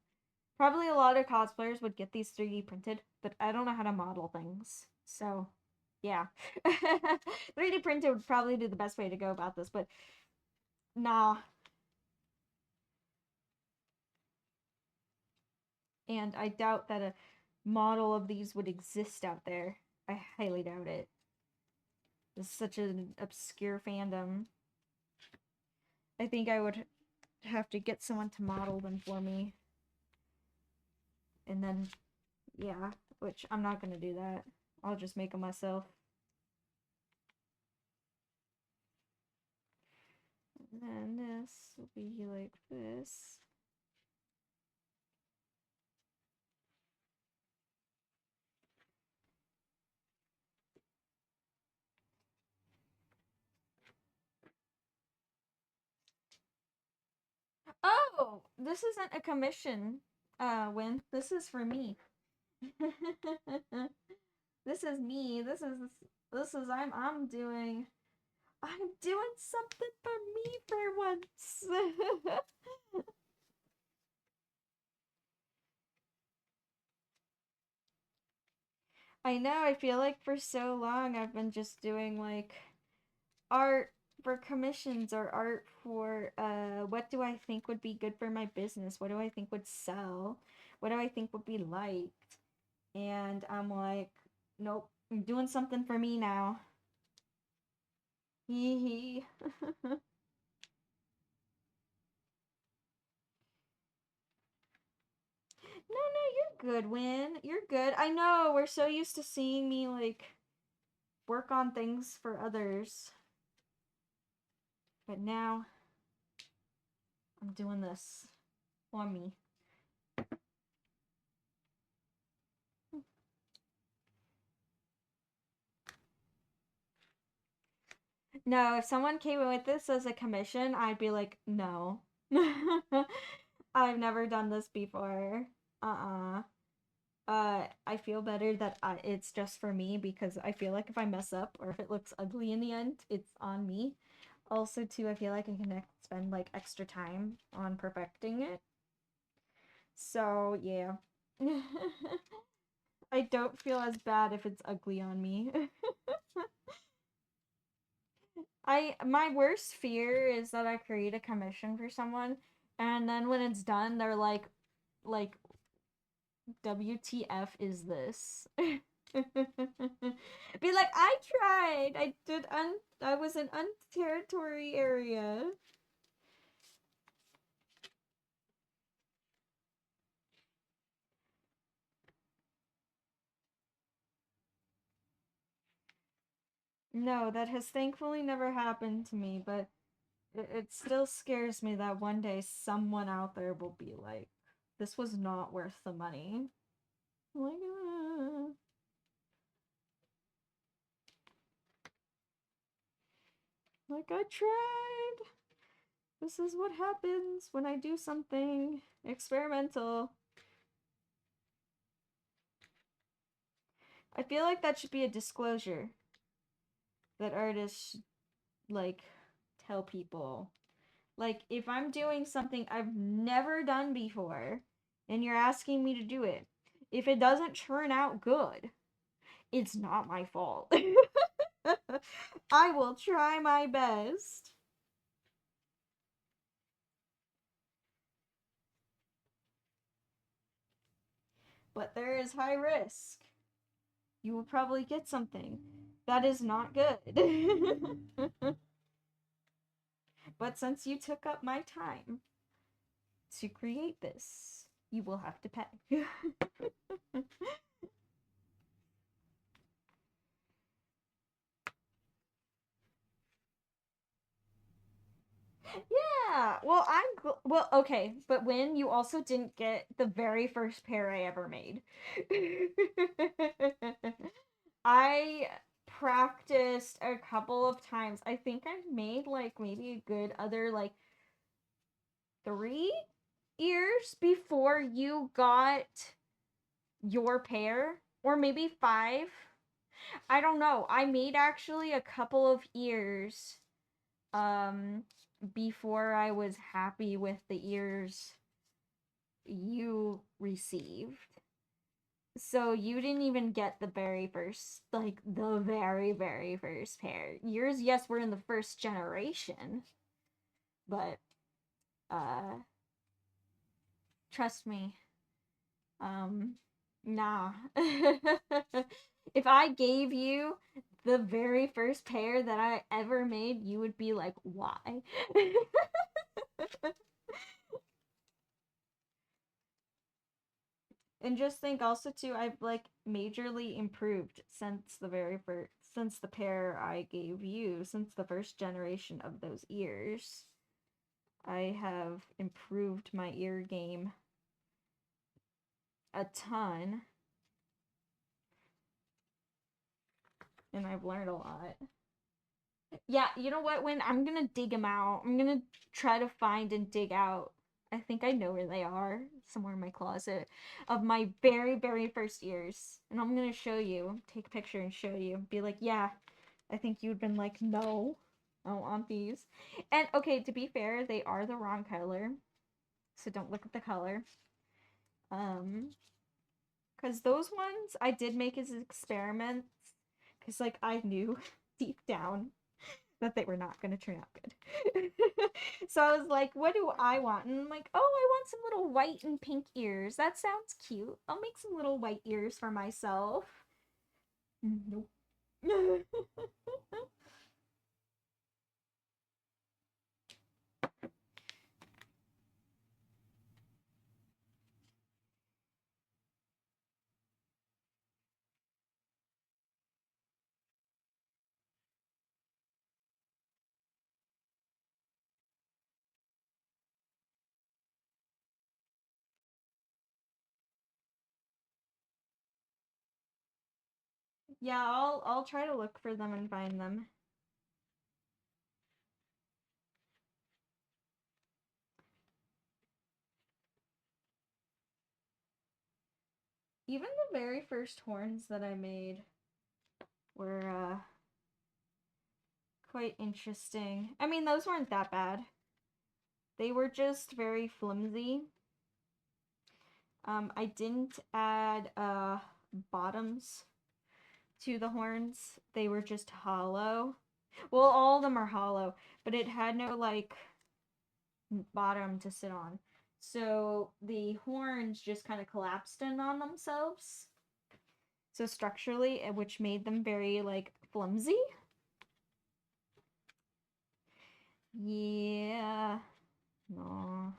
[SPEAKER 1] Probably a lot of cosplayers would get these 3D printed, but I don't know how to model things. So, yeah. 3D printed would probably be the best way to go about this, but nah. And I doubt that a model of these would exist out there. I highly doubt it. It's such an obscure fandom. I think I would have to get someone to model them for me. And then, yeah, which I'm not going to do that. I'll just make them myself. And then this will be like this. Oh, this isn't a commission win. This is for me. This is me. This is I'm doing something for me for once. I know, I feel like for so long I've been just doing like art for commissions or art for what do I think would be good for my business? What do I think would sell? What do I think would be liked? And I'm like, nope, I'm doing something for me now. Hee hee. No, no, you're good, Win. You're good. I know, we're so used to seeing me like work on things for others. But now I'm doing this for me. No, if someone came in with this as a commission, I'd be like, no. I've never done this before. Uh-uh. I feel better that it's just for me because I feel like if I mess up or if it looks ugly in the end, it's on me. Also, too, I feel like I can spend like extra time on perfecting it. So, yeah. I don't feel as bad if it's ugly on me. My worst fear is that I create a commission for someone and then when it's done they're like WTF is this? Be like I tried. I was in unterritory area. No, that has thankfully never happened to me, but it still scares me that one day someone out there will be like, this was not worth the money. Like, like I tried. This is what happens when I do something experimental. I feel like that should be a disclosure that artists should, like, tell people. Like, if I'm doing something I've never done before and you're asking me to do it, if it doesn't turn out good, it's not my fault. I will try my best. But there is high risk. You will probably get something that is not good. But since you took up my time to create this, you will have to pay. Yeah. Well, well, okay, but when you also didn't get the very first pair I ever made. I practiced a couple of times. I think I've made like maybe a good other like 3 years before you got your pair, or maybe 5. I don't know. I made actually a couple of ears um before I was happy with the ears you received. So you didn't even get the very first, like the very, very first pair. Yours, yes, were in the first generation, but uh, trust me, um, nah. If I gave you the very first pair that I ever made, you would be like, why? And just think also too, I've like majorly improved since the very first, since the pair I gave you, since the first generation of those ears. I have improved my ear game a ton, and I've learned a lot. Yeah, you know what? When I'm gonna dig them out, I'm gonna try to find and dig out. I think I know where they are, somewhere in my closet, of my very, very first ears. And I'm gonna show you, take a picture and show you. Be like, yeah, I think you'd been like, no, I don't want these. And okay, to be fair, they are the wrong color. So don't look at the color. Um, because those ones I did make as experiments. Because, like, I knew deep down that they were not going to turn out good. So I was like, what do I want? And I'm like, oh, I want some little white and pink ears. That sounds cute. I'll make some little white ears for myself. Nope. Yeah, I'll try to look for them and find them. even the very first horns that I made were quite interesting. I mean, those weren't that bad. They were just very flimsy. I didn't add bottoms to the horns. They were just hollow. Well, all of them are hollow, but it had no like bottom to sit on. So the horns just kind of collapsed in on themselves. So structurally, which made them very like flimsy. Yeah. No.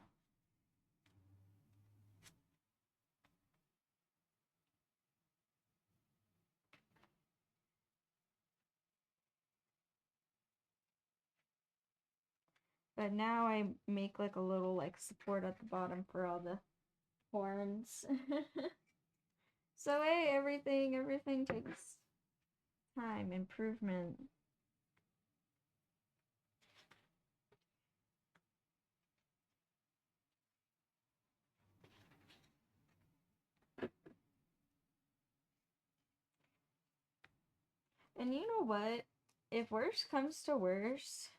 [SPEAKER 1] But now I make like a little like support at the bottom for all the horns. So hey, everything takes time, improvement. And you know what? If worse comes to worse,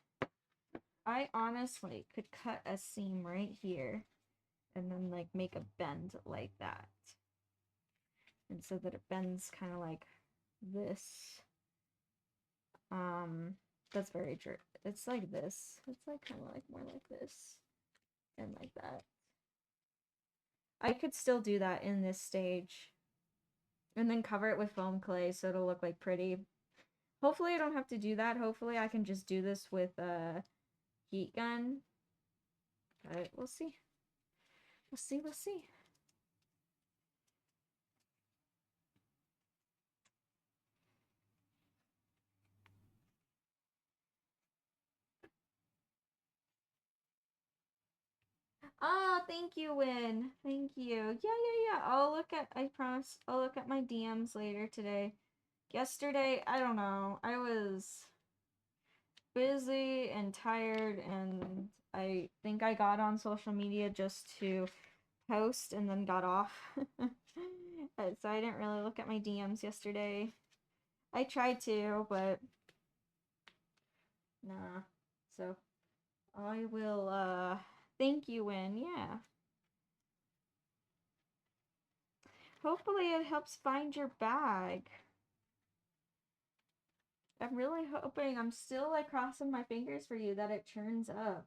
[SPEAKER 1] I honestly could cut a seam right here and then like make a bend like that. And so that it bends kind of like this. That's very true. It's like this. It's like kind of like more like this and like that. I could still do that in this stage. And then cover it with foam clay so it'll look like pretty. Hopefully I don't have to do that. Hopefully I can just do this with a heat gun. But we'll see. We'll see. Oh, thank you, Win. Thank you. Yeah. I promise, I'll look at my DMs later today. Yesterday, I don't know. I was busy and tired, and I think I got on social media just to post and then got off. So I didn't really look at my DMs yesterday. I tried to, but nah. So I will thank you, Win. Yeah. Hopefully it helps find your bag. I'm really hoping, I'm still like crossing my fingers for you that it turns up.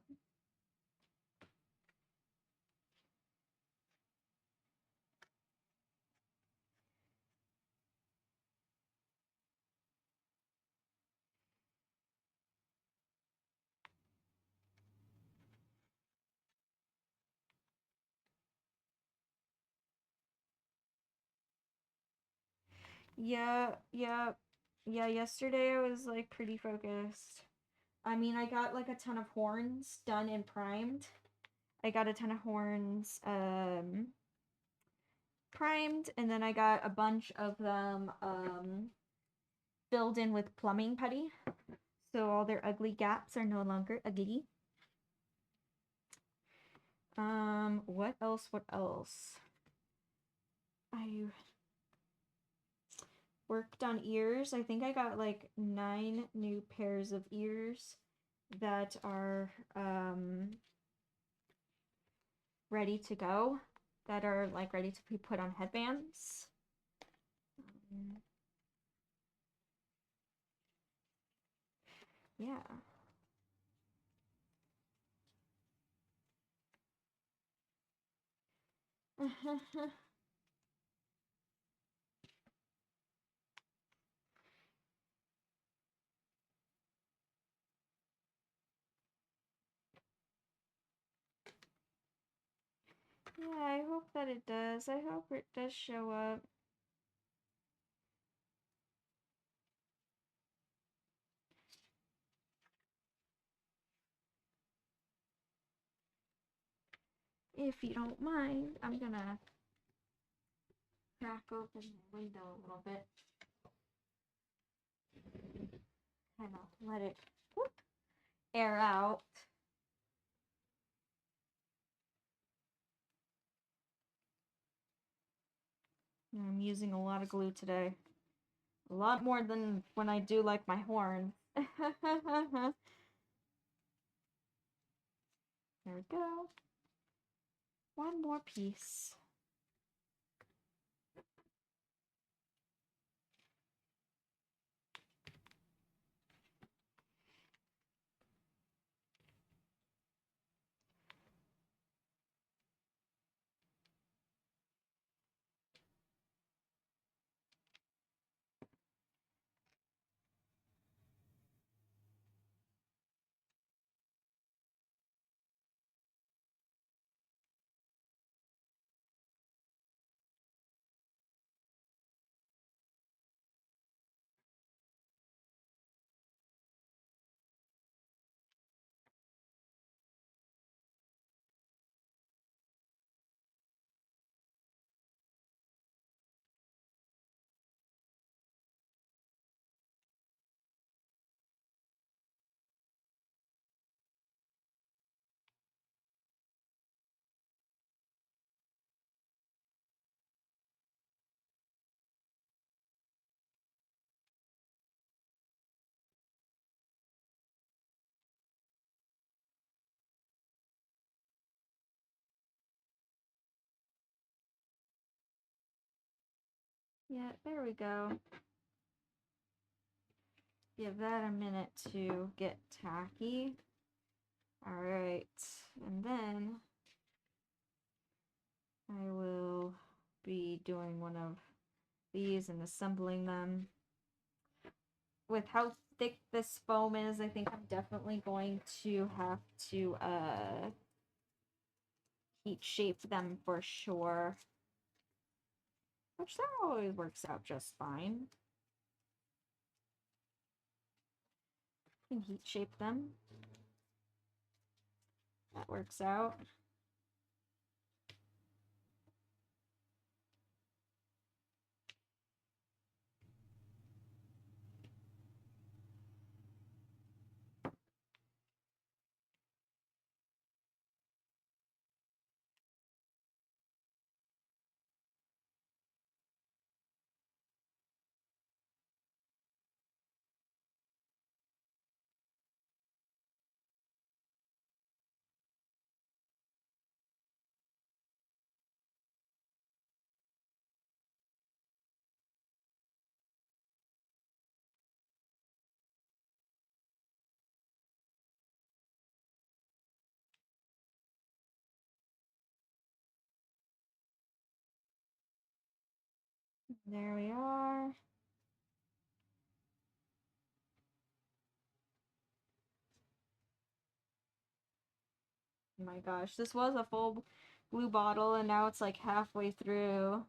[SPEAKER 1] Yeah, yesterday I was like pretty focused. I mean, I got like a ton of horns done and primed. I got a ton of horns primed, and then I got a bunch of them filled in with plumbing putty. So all their ugly gaps are no longer ugly. What else? What else? I worked on ears. I think I got like 9 new pairs of ears that are ready to go, that are like ready to be put on headbands. Yeah. Yeah, I hope that it does. I hope it does show up. If you don't mind, I'm gonna crack open the window a little bit. Kind of let it whoop, air out. I'm using a lot of glue today. A lot more than when I do like my horn. There we go. One more piece. Yeah, there we go. Give that a minute to get tacky. Alright, and then I will be doing one of these and assembling them. With how thick this foam is, I think I'm definitely going to have to heat shape them for sure. Which that always works out just fine. And heat shape them. That works out. There we are. Oh my gosh, this was a full glue bottle and now it's like halfway through.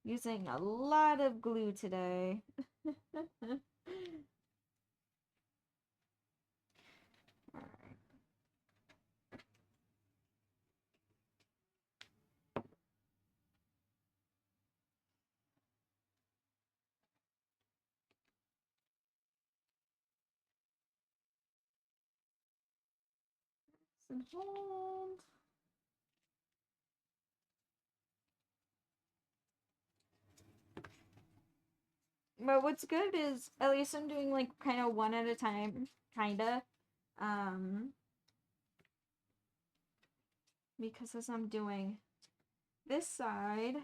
[SPEAKER 1] Using a lot of glue today. Alright. And hold. But what's good is at least I'm doing like kind of one at a time, kinda. Because as I'm doing this side,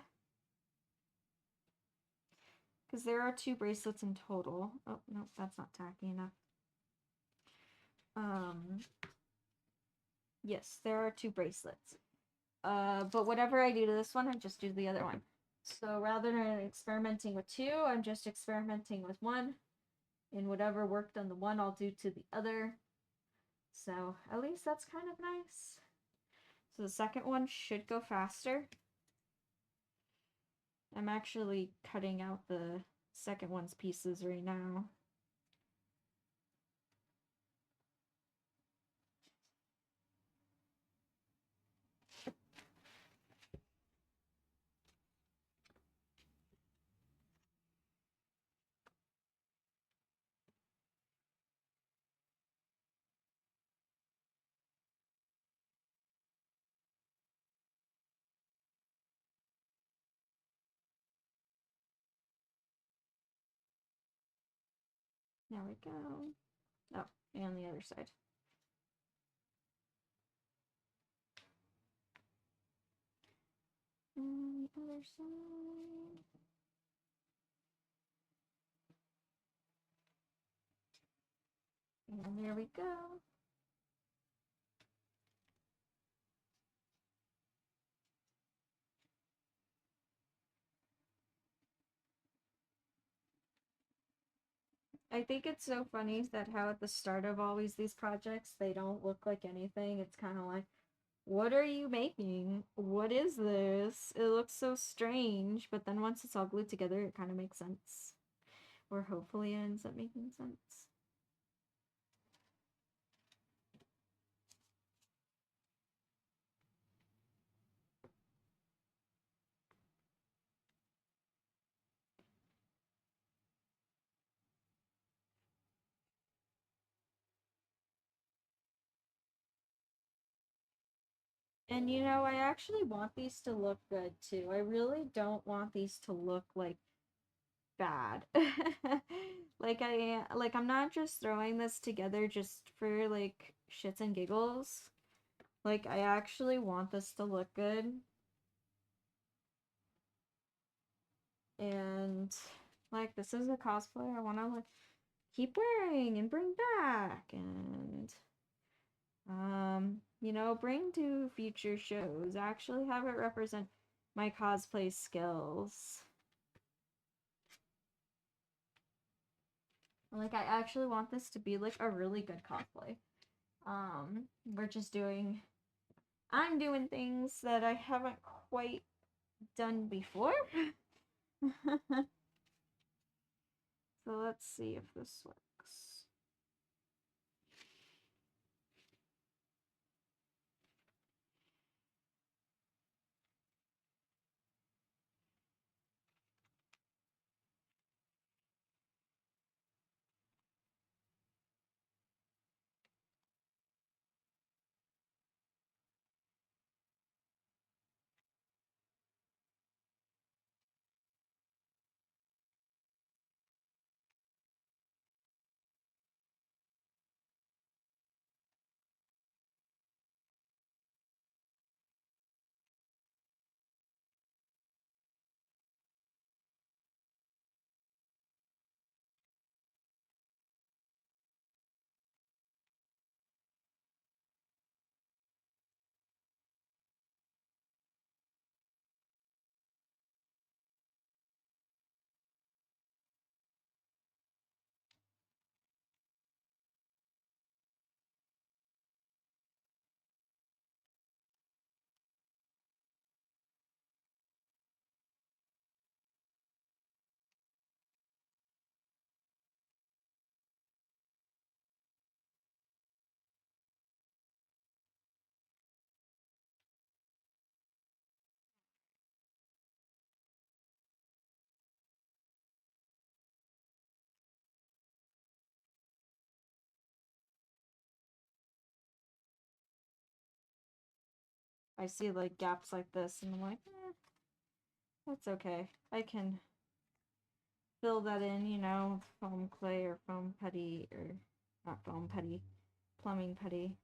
[SPEAKER 1] because there are 2 bracelets in total. Oh no, that's not tacky enough. Yes, there are 2 bracelets. But whatever I do to this one, I just do to the other one. So rather than experimenting with 2, I'm just experimenting with 1. And whatever worked on the one, I'll do to the other. So at least that's kind of nice. So the second one should go faster. I'm actually cutting out the second one's pieces right now. There we go. Oh, and the other side. And the other side. And there we go. I think it's so funny that how at the start of always these projects, they don't look like anything. It's kind of like, what are you making? What is this? It looks so strange, but then once it's all glued together, it kind of makes sense. Or hopefully it ends up making sense. And you know, I actually want these to look good too. I really don't want these to look like bad. I'm not just throwing this together just for like shits and giggles. Like I actually want this to look good. And like this is a cosplay I want to like keep wearing and bring back and you know, bring to future shows. Actually have it represent my cosplay skills. Like I actually want this to be like a really good cosplay. We're just doing I'm doing things that I haven't quite done before. So let's see if this works. I see like gaps like this and I'm like, that's okay. I can fill that in, you know, with foam clay or foam putty or not foam putty, plumbing putty.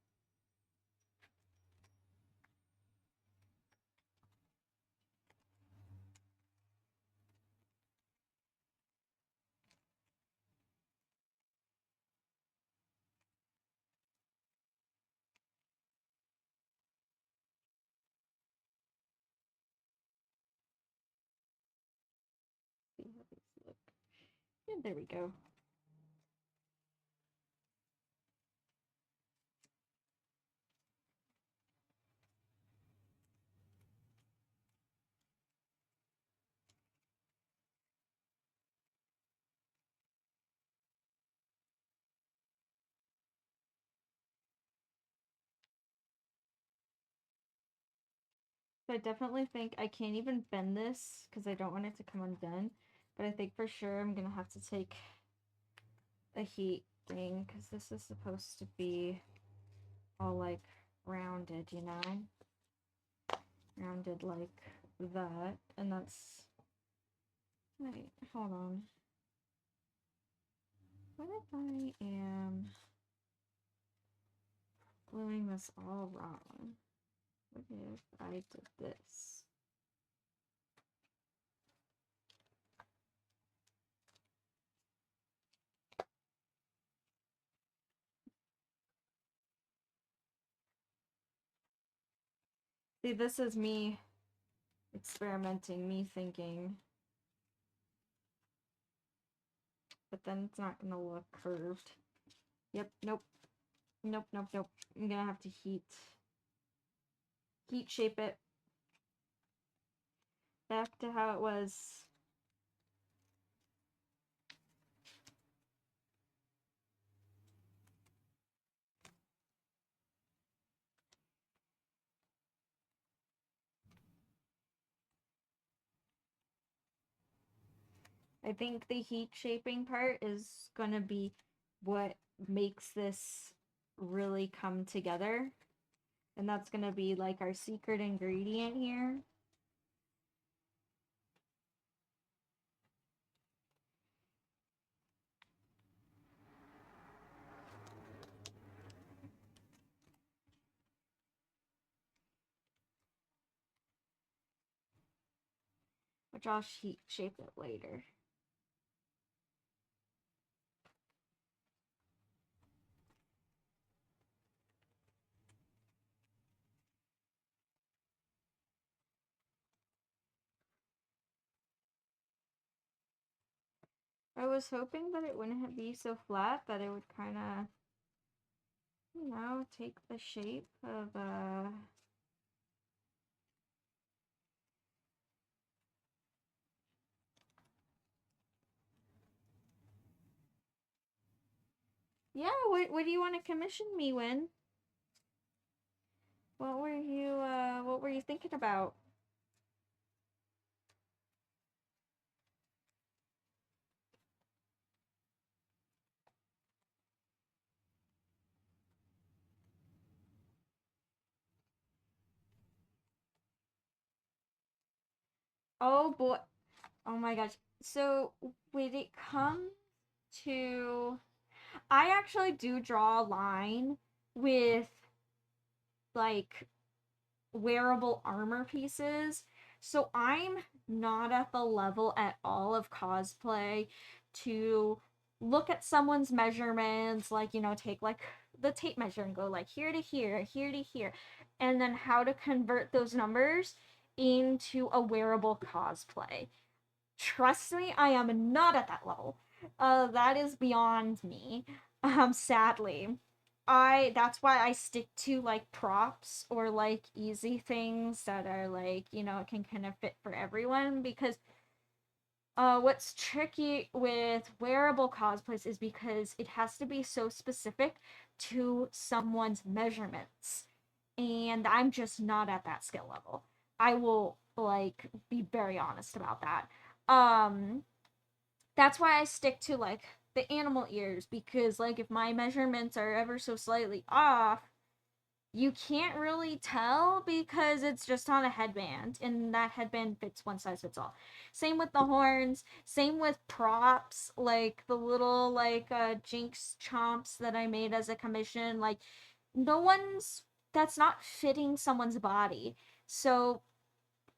[SPEAKER 1] See how these look. And there we go. So I definitely think I can't even bend this because I don't want it to come undone. But I think for sure I'm gonna have to take a heat thing because this is supposed to be all like rounded, you know? Rounded like that. And that's... Wait, hold on. What if I am gluing this all wrong? What if I did this? See, this is me experimenting, me thinking. But then it's not gonna look curved. Yep, nope. Nope, nope, nope. I'm gonna have to heat shape it back to how it was. I think the heat shaping part is gonna be what makes this really come together. And that's gonna be like our secret ingredient here. Which I'll heat shape it later. I was hoping that it wouldn't be so flat, that it would kind of, you know, take the shape of Yeah, what do you want to commission me, Win? What were you thinking about? Oh boy. Oh my gosh. So when it comes to, I actually do draw a line with like wearable armor pieces. So I'm not at the level at all of cosplay to look at someone's measurements, like, you know, take like the tape measure and go like here to here, here to here, and then how to convert those numbers into a wearable cosplay. Trust me, I am not at that level. That is beyond me. Sadly. That's why I stick to like props or like easy things that are like, you know, can kind of fit for everyone, because what's tricky with wearable cosplays is because it has to be so specific to someone's measurements. And I'm just not at that skill level. I will like be very honest about that. Um that's why I stick to like the animal ears, because like if my measurements are ever so slightly off, you can't really tell because it's just on a headband and that headband fits one size fits all. Same with the horns, same with props, like the little like Jinx chomps that I made as a commission, like no one's that's not fitting someone's body. So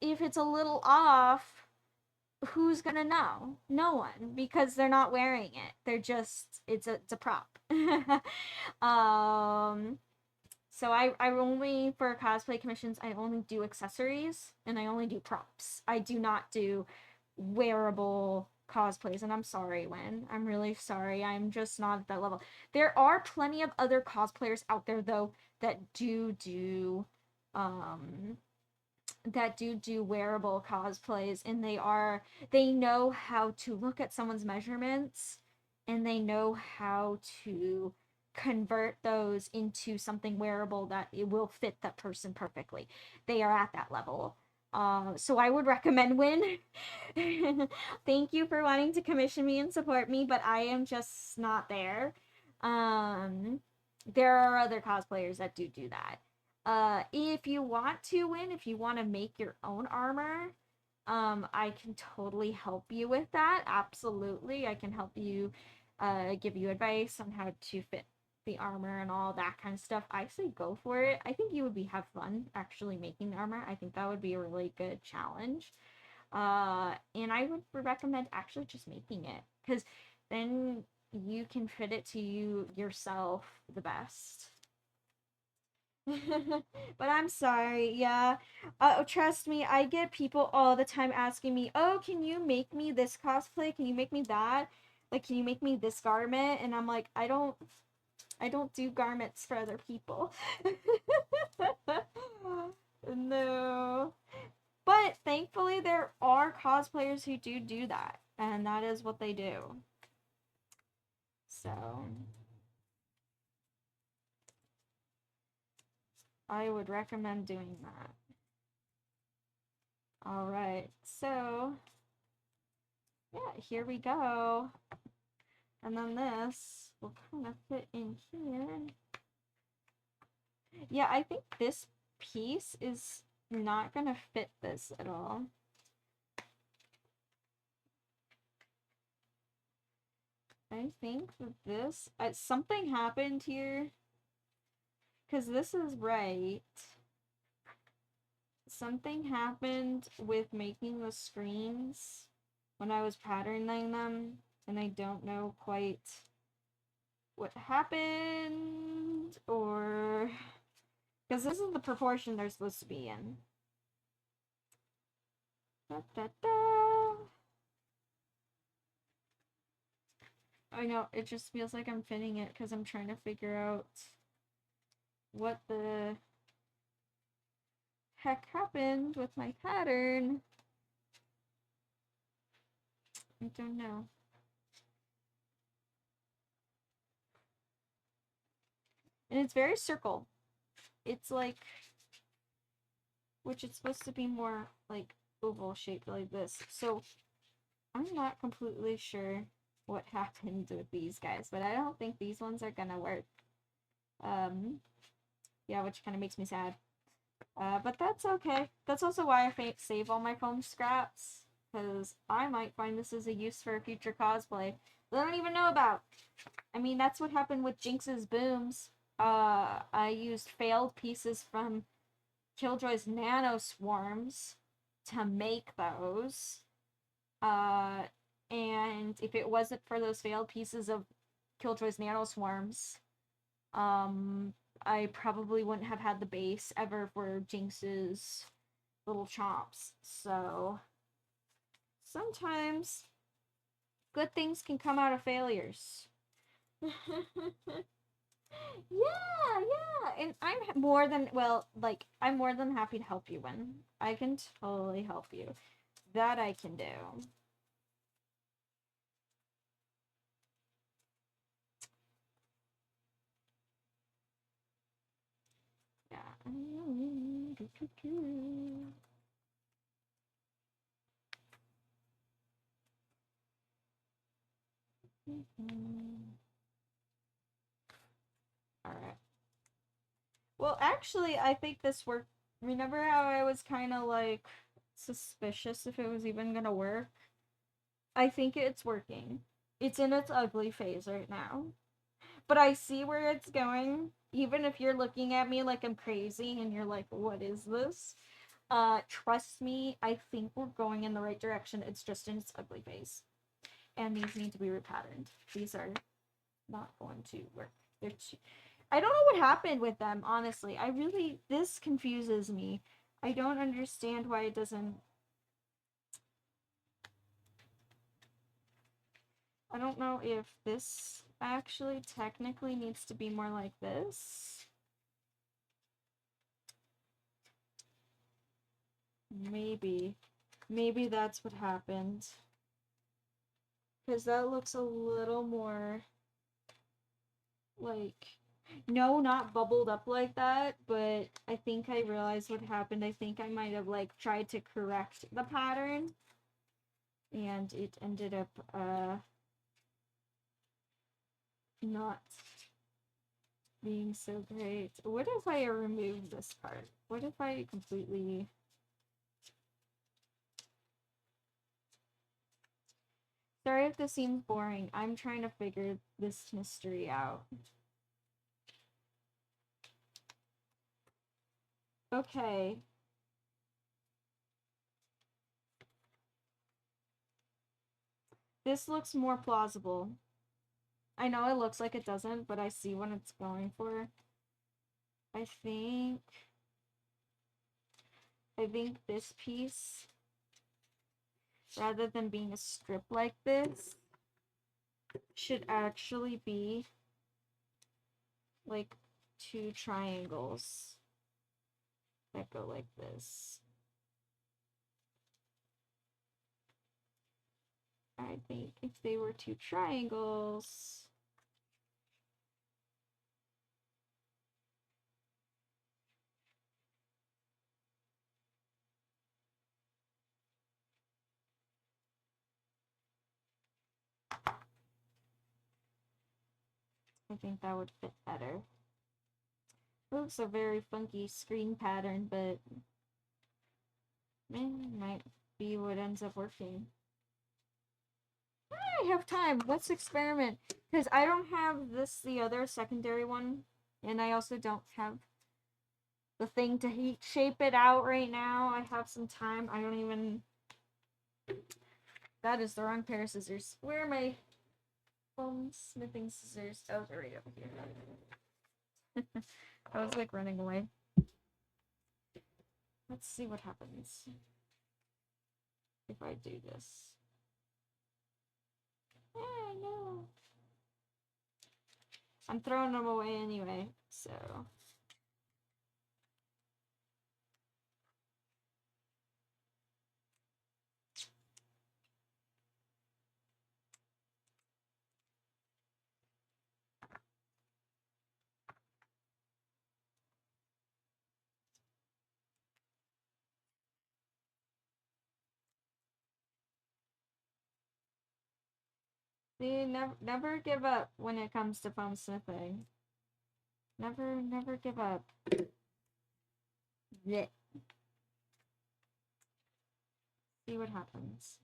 [SPEAKER 1] if it's a little off, who's gonna know? No one, because they're not wearing it. They're just it's a prop. um so I only, for cosplay commissions, I only do accessories and I only do props. I do not do wearable cosplays, and I'm sorry, Wen. I'm really sorry. I'm just not at that level. There are plenty of other cosplayers out there though that um do wearable cosplays, and they know how to look at someone's measurements, and they know how to convert those into something wearable that it will fit that person perfectly. They are at that level. So I would recommend Win. Thank you for wanting to commission me and support me, but I am just not there. Um, there are other cosplayers that do that. If you want to Win, if you want to make your own armor, I can totally help you with that. Absolutely, I can help you give you advice on how to fit the armor and all that kind of stuff, I say go for it. I think you would have fun actually making the armor. I think that would be a really good challenge. And I would recommend actually just making it, because then you can fit it to you yourself the best. But I'm sorry, yeah. Trust me, I get people all the time asking me, "Oh, can you make me this cosplay? Can you make me that? Like, can you make me this garment?" And I'm like, I don't do garments for other people. No. But thankfully, there are cosplayers who do that, and that is what they do. So, I would recommend doing that. Alright, so, yeah, here we go. And then this will kind of fit in here. Yeah, I think this piece is not gonna fit this at all. I think that this, something happened here, because this is right. Something happened with making the screens when I was patterning them, and I don't know quite what happened, or because this is the proportion they're supposed to be in. Da, da, da. I know, it just feels like I'm fitting it because I'm trying to figure out what the heck happened with my pattern. I don't know. And it's very circle. It's like, which it's supposed to be more like oval shaped like this. So I'm not completely sure what happened with these guys, but I don't think these ones are gonna work. Yeah, which kind of makes me sad. But that's okay. That's also why I save all my foam scraps, because I might find this as a use for a future cosplay that I don't even know about. I mean, that's what happened with Jinx's booms. I used failed pieces from Killjoy's nano swarms to make those. And if it wasn't for those failed pieces of Killjoy's nano swarms, I probably wouldn't have had the base ever for Jinx's little chomps. So sometimes good things can come out of failures. Yeah, and I'm more than, well, like, I'm more than happy to help you, Win. I can totally help you. That I can do. Yeah. Alright. Well, actually, I think this worked. Remember how I was kind of like suspicious if it was even gonna work? I think it's working. It's in its ugly phase right now. But I see where it's going. Even if you're looking at me like I'm crazy and you're like, what is this? Trust me, I think we're going in the right direction. It's just in its ugly phase. And these need to be repatterned. These are not going to work. They're too... I don't know what happened with them, honestly. This confuses me. I don't understand why it doesn't... I don't know if this actually technically needs to be more like this. Maybe. Maybe that's what happened. Because that looks a little more like... No, not bubbled up like that, but I think I realized what happened. I think I might have, like, tried to correct the pattern. And it ended up, not being so great. What if I remove this part? What if I completely... Sorry if this seems boring. I'm trying to figure this mystery out. Okay. This looks more plausible. I know it looks like it doesn't, but I see what it's going for. I think this piece, rather than being a strip like this, should actually be like two triangles that go like this. I think if they were two triangles, I think that would fit better. It looks a very funky screen pattern, but might be what ends up working. I have time. Let's experiment. Because I don't have the other secondary one. And I also don't have the thing to heat shape it out right now. I have some time. I don't even... That is the wrong pair of scissors. Where are my foam smithing scissors? Oh, they're right over here. I was like running away. Let's see what happens if I do this. Yeah, I know. I'm throwing them away anyway, so... See, never give up when it comes to foam smithing. Never give up. Yeah. See what happens.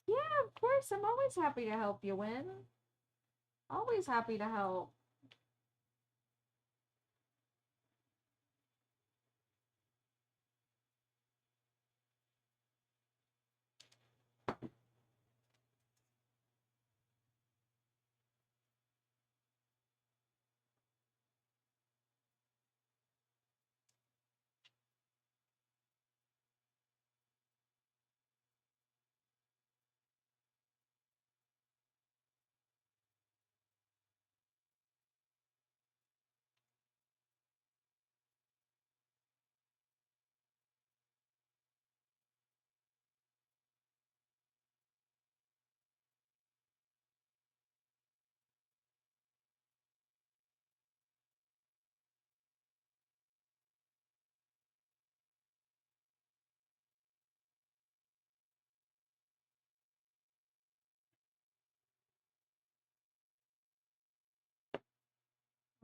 [SPEAKER 1] Yeah, of course. I'm always happy to help you win. Always happy to help.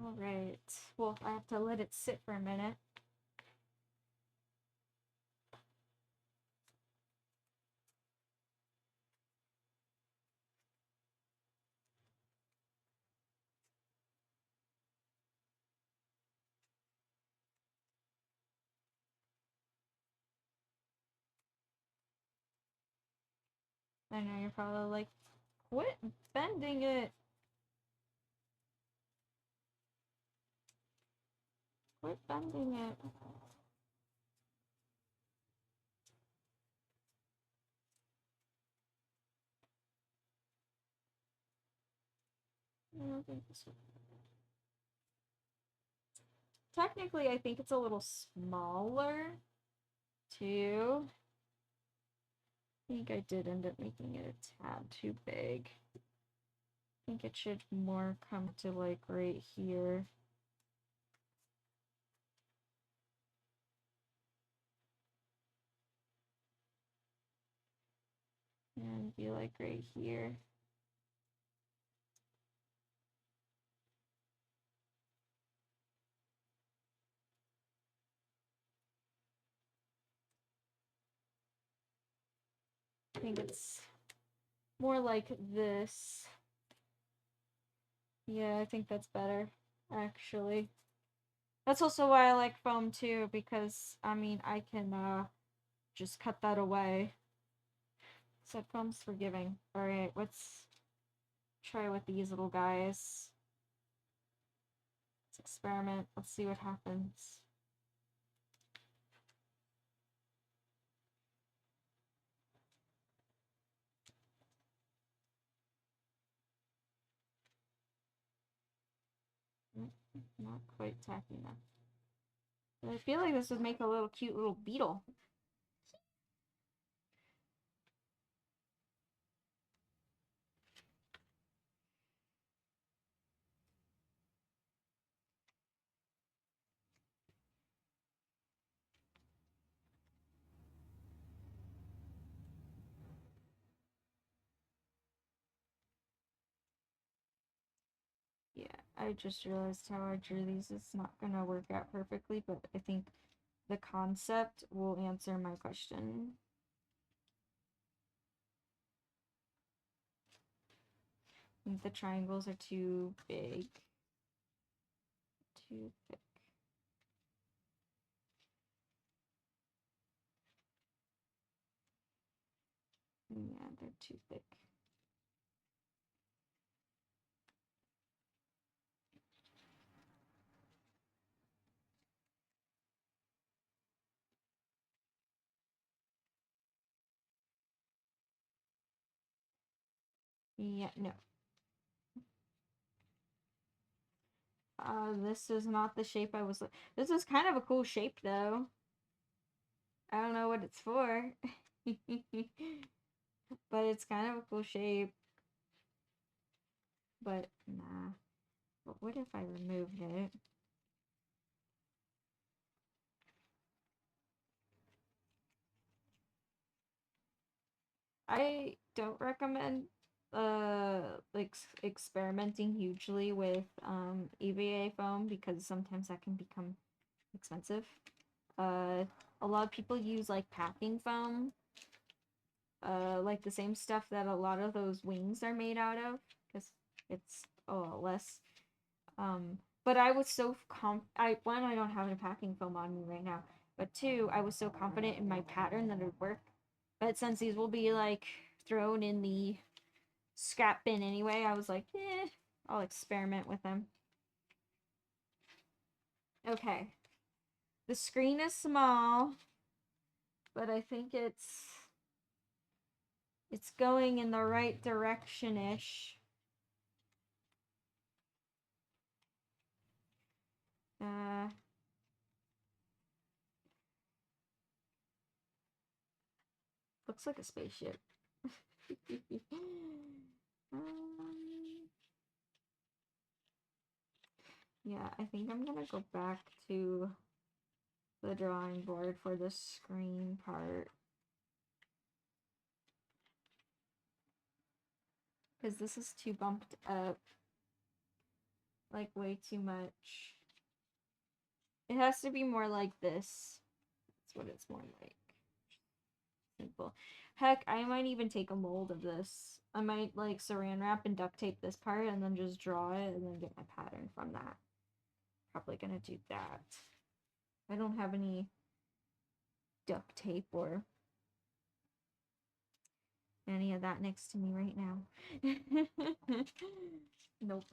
[SPEAKER 1] All right. Well, I have to let it sit for a minute. I know you're probably like, quit bending it. Quit bending it. I don't think this one. Technically, I think it's a little smaller, too. I think I did end up making it a tad too big. I think it should more come to like right here. And be like right here. think it's more like this. Yeah, I think that's better, actually. That's also why I like foam too, because, I mean, I can, just cut that away. So foam's forgiving. Alright, let's try with these little guys. Let's experiment. Let's see what happens. Not quite tacky enough. But I feel like this would make a little cute little beetle. Yeah, I just realized how I drew these. It's not gonna work out perfectly, but I think the concept will answer my question. I think the triangles are too big. Too thick. Yeah, they're too thick. Yeah, no. This is not the shape I was. This is kind of a cool shape, though. I don't know what it's for. But it's kind of a cool shape. But, nah. But what if I removed it? I don't recommend like experimenting hugely with EVA foam because sometimes that can become expensive. A lot of people use like packing foam, like the same stuff that a lot of those wings are made out of, because it's less. But I was so one, I don't have any packing foam on me right now, but two, I was so confident in my pattern that it would work. But since these will be like thrown in the scrap bin anyway, I was like, I'll experiment with them. Okay. The screen is small, but I think it's going in the right direction-ish. Looks like a spaceship. Yeah, I think I'm gonna go back to the drawing board for the screen part. Because this is too bumped up. Like, way too much. It has to be more like this. That's what it's more like. Simple. Heck, I might even take a mold of this. I might, like, saran wrap and duct tape this part and then just draw it and then get my pattern from that. Probably gonna do that. I don't have any duct tape or any of that next to me right now. Nope.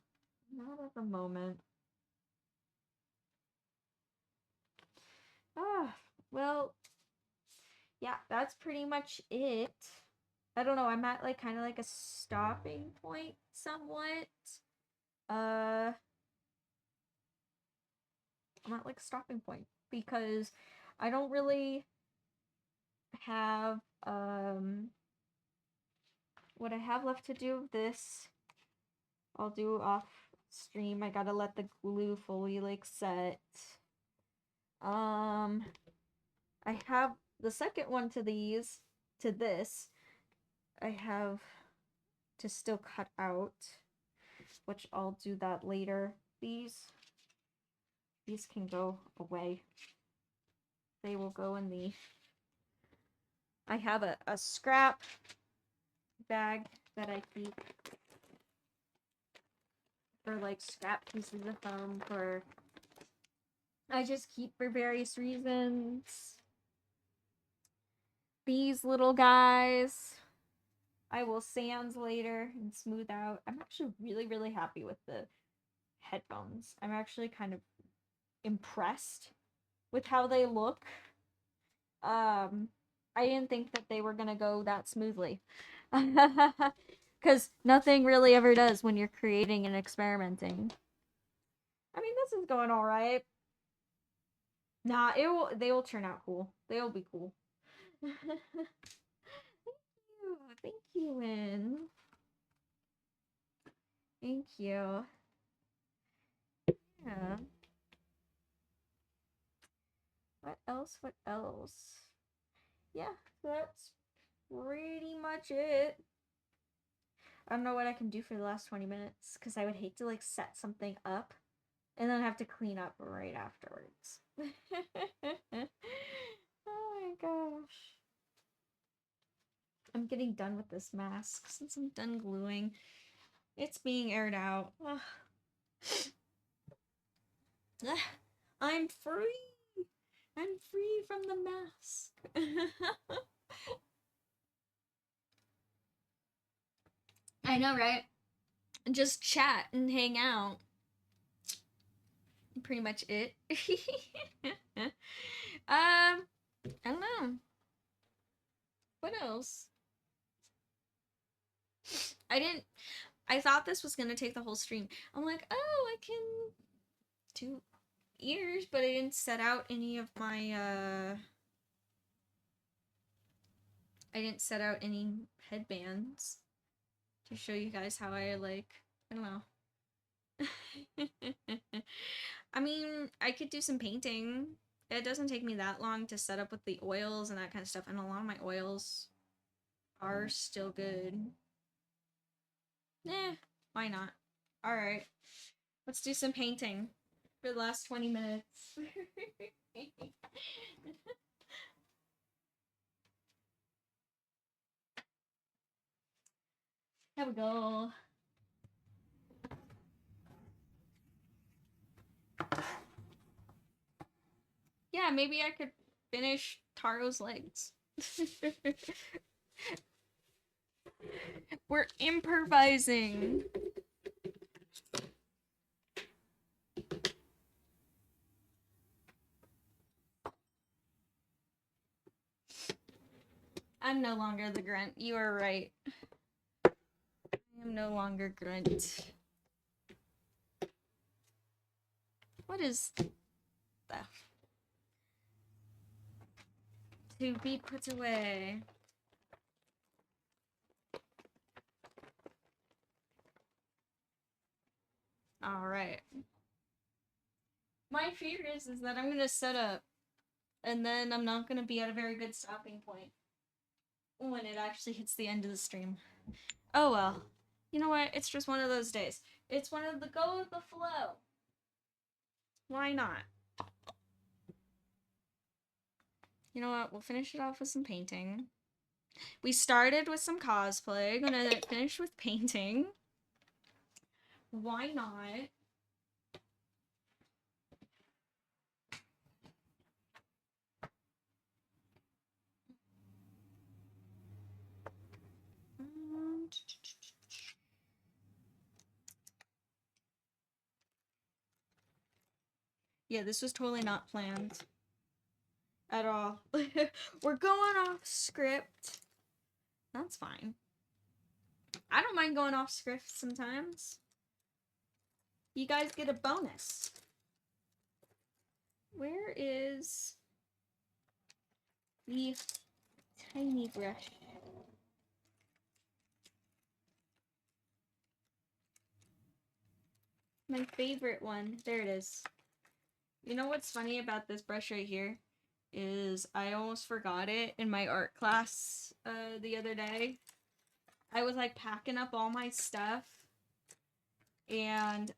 [SPEAKER 1] Not at the moment. Ah, well, yeah, that's pretty much it. I don't know, I'm at like kind of like a stopping point somewhat. Uh I'm at like a stopping point because I don't really have what I have left to do of this. I'll do off stream. I gotta let the glue fully like set. I have the second one to these, to this, I have to still cut out, which I'll do that later. These can go away. They will go in the I have a scrap bag that I keep for like scrap pieces of foam for I just keep for various reasons. These little guys I will sand later and smooth out. I'm actually really happy with the headphones. I'm actually kind of impressed with how they look. I didn't think that they were gonna go that smoothly. Because nothing really ever does when you're creating and experimenting. I mean, this is going alright. Nah, they will turn out cool. They'll be cool. Thank you, Lynn. Thank you. Yeah. What else? What else? Yeah, that's pretty much it. I don't know what I can do for the last 20 minutes because I would hate to like set something up and then have to clean up right afterwards. Oh my gosh. I'm getting done with this mask since I'm done gluing. It's being aired out. Ugh. Ugh. I'm free. I'm free from the mask. I know, right? Just chat and hang out. Pretty much it. I don't know. What else? I thought this was gonna take the whole stream. I'm like, oh, I can do ears, but I didn't set out any of my, I didn't set out any headbands to show you guys how I like, I don't know. I mean, I could do some painting. It doesn't take me that long to set up with the oils and that kind of stuff, and a lot of my oils are still good. Eh, why not? Alright, let's do some painting for the last 20 minutes. Here we go. Yeah, maybe I could finish Taro's legs. We're improvising. I'm no longer the grunt. You are right. I am no longer grunt. What is that? To be put away. Alright. My fear is that I'm gonna set up and then I'm not gonna be at a very good stopping point when it actually hits the end of the stream. Oh well. You know what? It's just one of those days. It's one of the go with the flow. Why not? You know what? We'll finish it off with some painting. We started with some cosplay. Gonna finish with painting. Why not? Yeah, this was totally not planned at all. We're going off script. That's fine. I don't mind going off script sometimes. You guys get a bonus. Where is the tiny brush? My favorite one. There it is. You know what's funny about this brush right here? Is I almost forgot it in my art class the other day. I was like packing up all my stuff and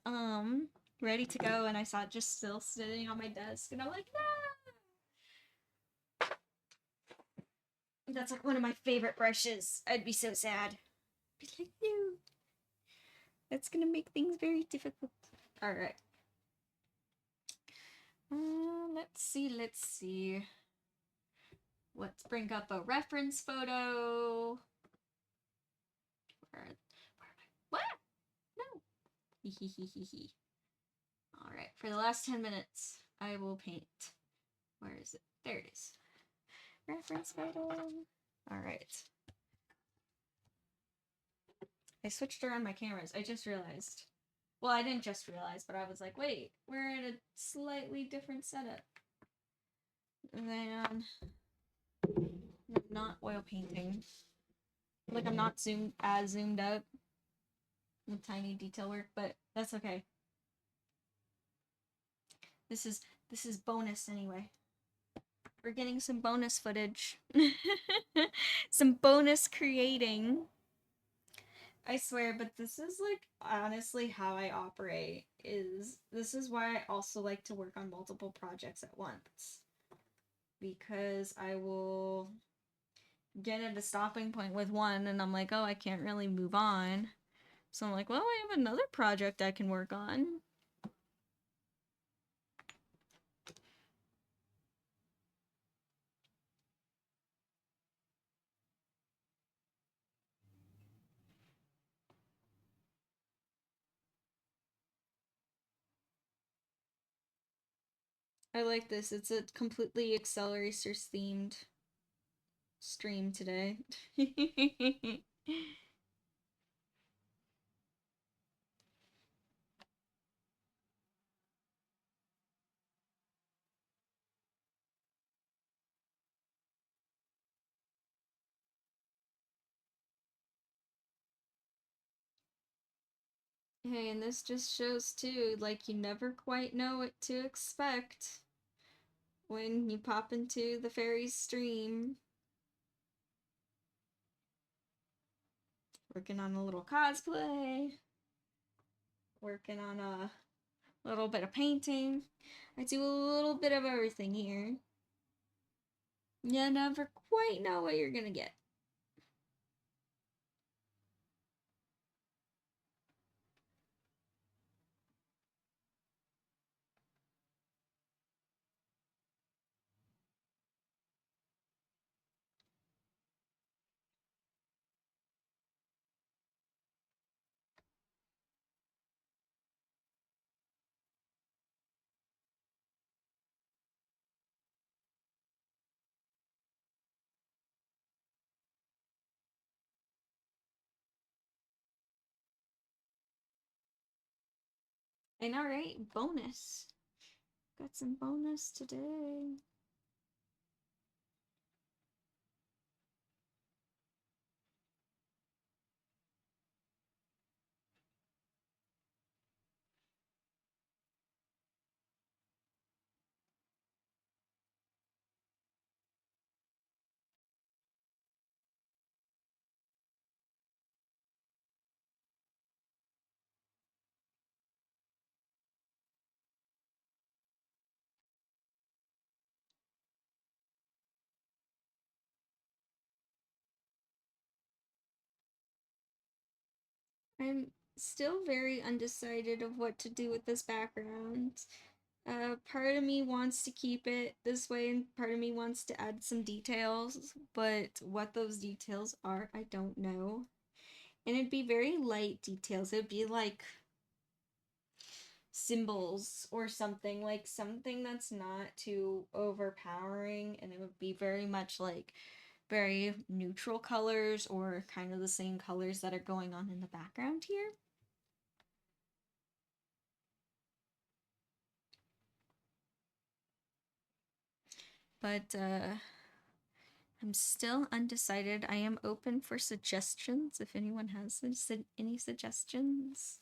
[SPEAKER 1] ready to go, and I saw it just still sitting on my desk, and I'm like, no. That's like one of my favorite brushes. I'd be so sad. Be like, no. That's gonna make things very difficult. Alright. Let's see, let's see. Let's bring up a reference photo. Where am I? What? No. Hehehehe. Alright, for the last 10 minutes, I will paint. Where is it? There it is. Reference photo. Alright. I switched around my cameras. I just realized. Well, I didn't just realize, but I was like, wait, we're in a slightly different setup than not oil painting. Like I'm not zoomed up with tiny detail work, but that's okay. This is bonus anyway. We're getting some bonus footage. Some bonus creating. I swear, but this is like honestly how I operate. This is why I also like to work on multiple projects at once. Because I will get at a stopping point with one and I'm like, oh, I can't really move on. So I'm like, well, I have another project I can work on. I like this. It's a completely Acceleracers themed stream today. Hey, and this just shows too, like you never quite know what to expect when you pop into the fairies stream. Working on a little cosplay. Working on a little bit of painting. I do a little bit of everything here. You never quite know what you're gonna get. I know, right? Bonus. Got some bonus today. I'm still very undecided of what to do with this background. Part of me wants to keep it this way, and part of me wants to add some details, but what those details are, I don't know. And it'd be very light details. It'd be like symbols or something, like something that's not too overpowering, and it would be very much like very neutral colors or kind of the same colors that are going on in the background here. But I'm still undecided. I am open for suggestions if anyone has any suggestions.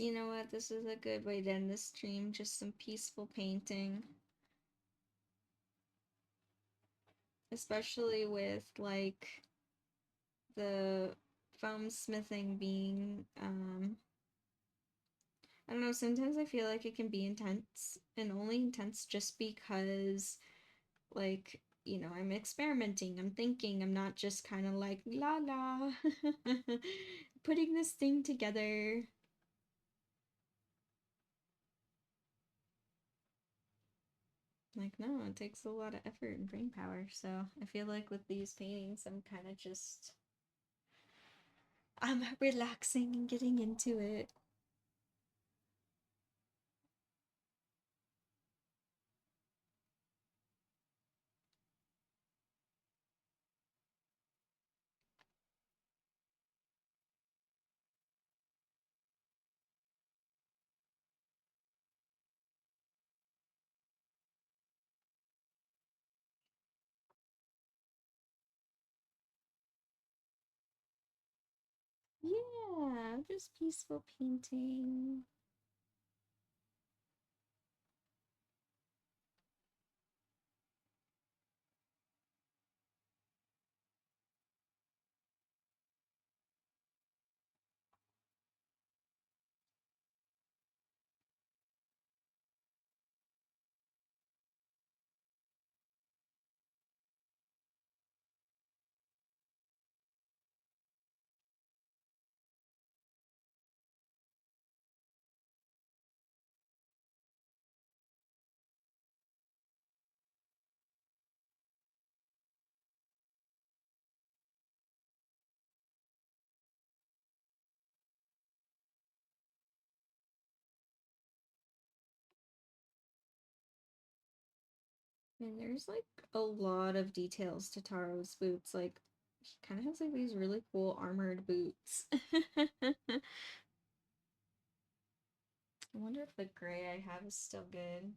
[SPEAKER 1] You know what? This is a good way to end this stream. Just some peaceful painting. Especially with, like, the foam smithing being, I don't know, sometimes I feel like it can be intense, and only intense just because, like, I'm experimenting, I'm thinking, I'm not just kind of like, la la, putting this thing together. Like, no, it takes a lot of effort and brain power. So I feel like with these paintings, I'm relaxing and getting into it. Yeah, just peaceful painting. And there's like a lot of details to Taro's boots. Like, he kind of has like these really cool armored boots. I wonder if the gray I have is still good.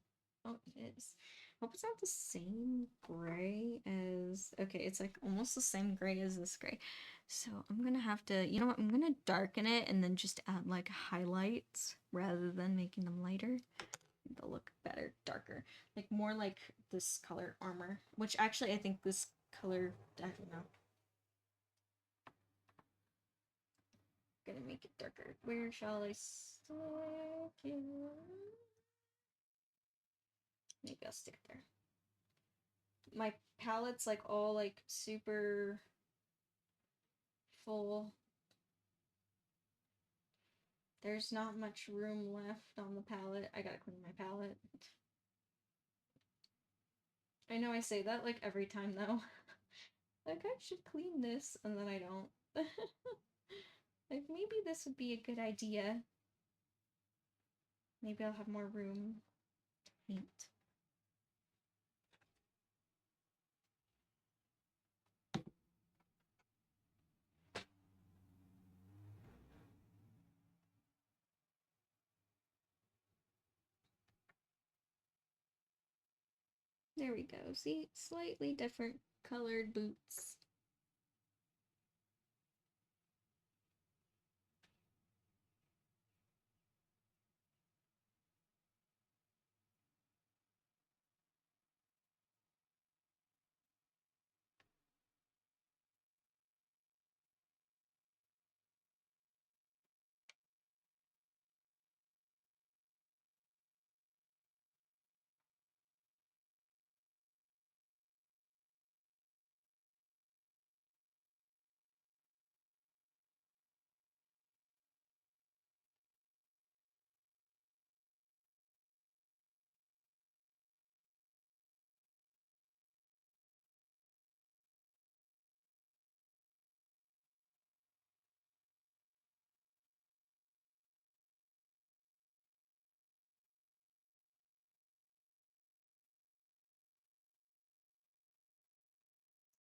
[SPEAKER 1] Oh, it is. Hope it's not the same gray as. Okay, it's like almost the same gray as this gray. So I'm gonna have to. You know what? I'm gonna darken it and then just add like highlights rather than making them lighter. They'll look better, darker, like more like this color armor. Which actually, I think this color. I don't know. Gonna make it darker. Where shall I stick it? Maybe I'll stick it there. My palette's like all like super full. There's not much room left on the palette. I gotta clean my palette. I know I say that like every time though. Like, I should clean this, and then I don't. Like, maybe this would be a good idea. Maybe I'll have more room to paint. There we go. See, slightly different colored boots.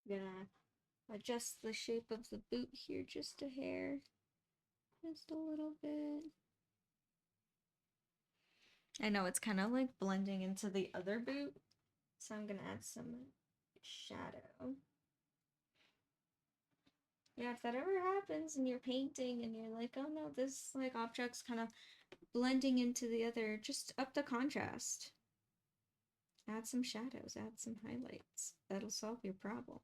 [SPEAKER 1] I'm gonna adjust the shape of the boot here just a hair. Just a little bit. I know it's kind of like blending into the other boot, so I'm gonna add some shadow. Yeah, if that ever happens and you're painting and you're like, oh no, this like object's kind of blending into the other. Just up the contrast. Add some shadows, add some highlights. That'll solve your problem.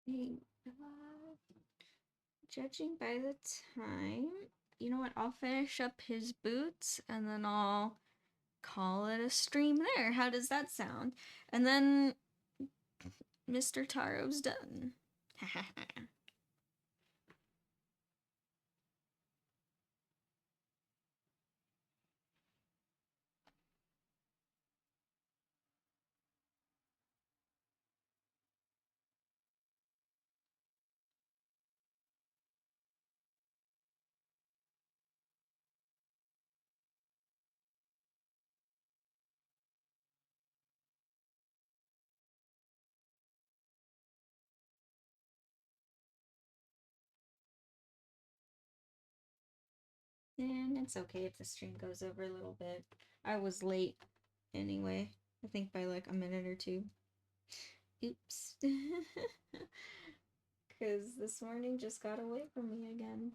[SPEAKER 1] Hey, judging by the time, you know what? I'll finish up his boots and then I'll call it a stream there. How does that sound? And then Mr. Taro's done. And it's okay if the stream goes over a little bit. I was late anyway. I think by like a minute or two. Oops. Because this morning just got away from me again.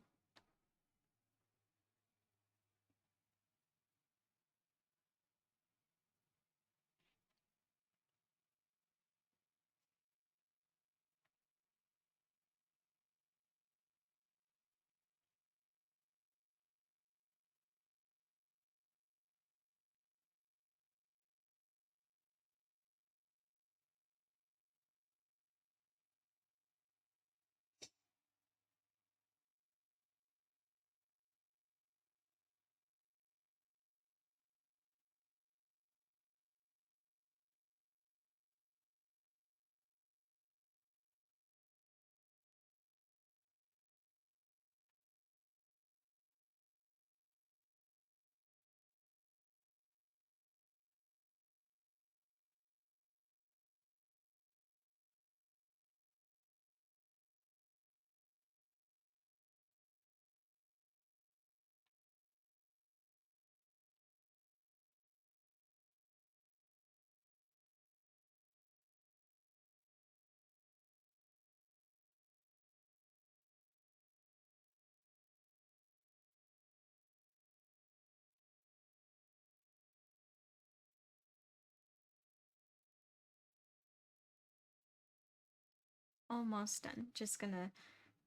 [SPEAKER 1] Almost done. Just gonna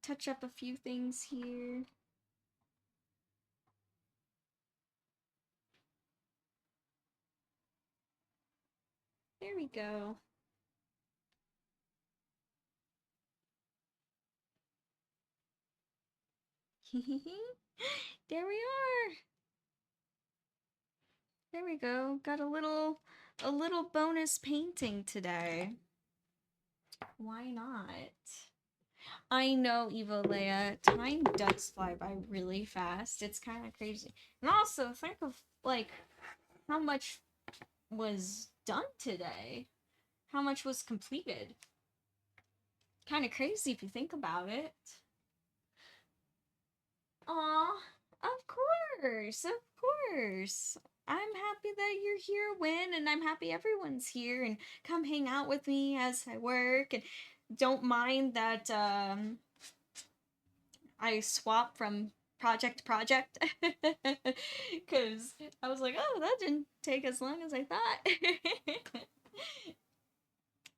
[SPEAKER 1] touch up a few things here. There we go. There we are. There we go. Got a little bonus painting today. Why not? I know, Eva Leia, time does fly by really fast. It's kind of crazy. And also, think of like how much was done today. How much was completed. Kind of crazy if you think about it. Aw, of course, of course. I'm happy that you're here, Win, and I'm happy everyone's here and come hang out with me as I work. And don't mind that I swap from project to project because I was like, oh, that didn't take as long as I thought.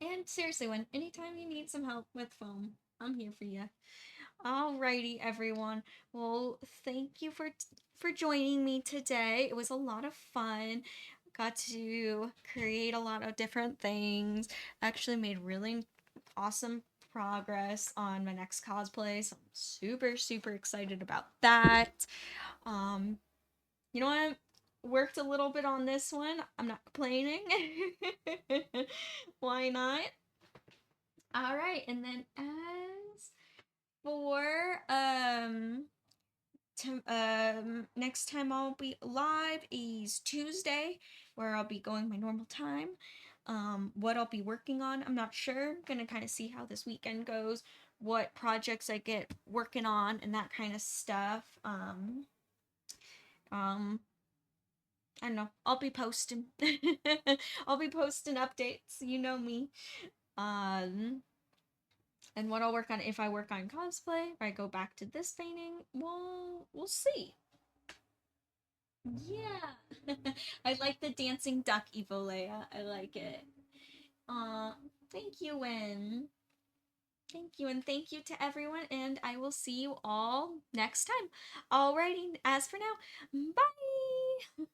[SPEAKER 1] And seriously, when anytime you need some help with foam, I'm here for you. Alrighty, everyone. Well, thank you for joining me today. It was a lot of fun. Got to create a lot of different things. Actually made really awesome progress on my next cosplay, so I'm super, super excited about that. Um, you know what? Worked a little bit on this one. I'm not complaining. Why not? All right, and then as for next time I'll be live is Tuesday, where I'll be going my normal time. What I'll be working on, I'm not sure. Gonna kind of see how this weekend goes, what projects I get working on, and that kind of stuff. Um, I don't know. I'll be posting. I'll be posting updates. You know me. Um, and what I'll work on, if I work on cosplay, if I go back to this painting, we'll see. Yeah. I like the dancing duck Evolea. I like it. Thank you, Win. Thank you, and thank you to everyone, and I will see you all next time. Alrighty, as for now, bye!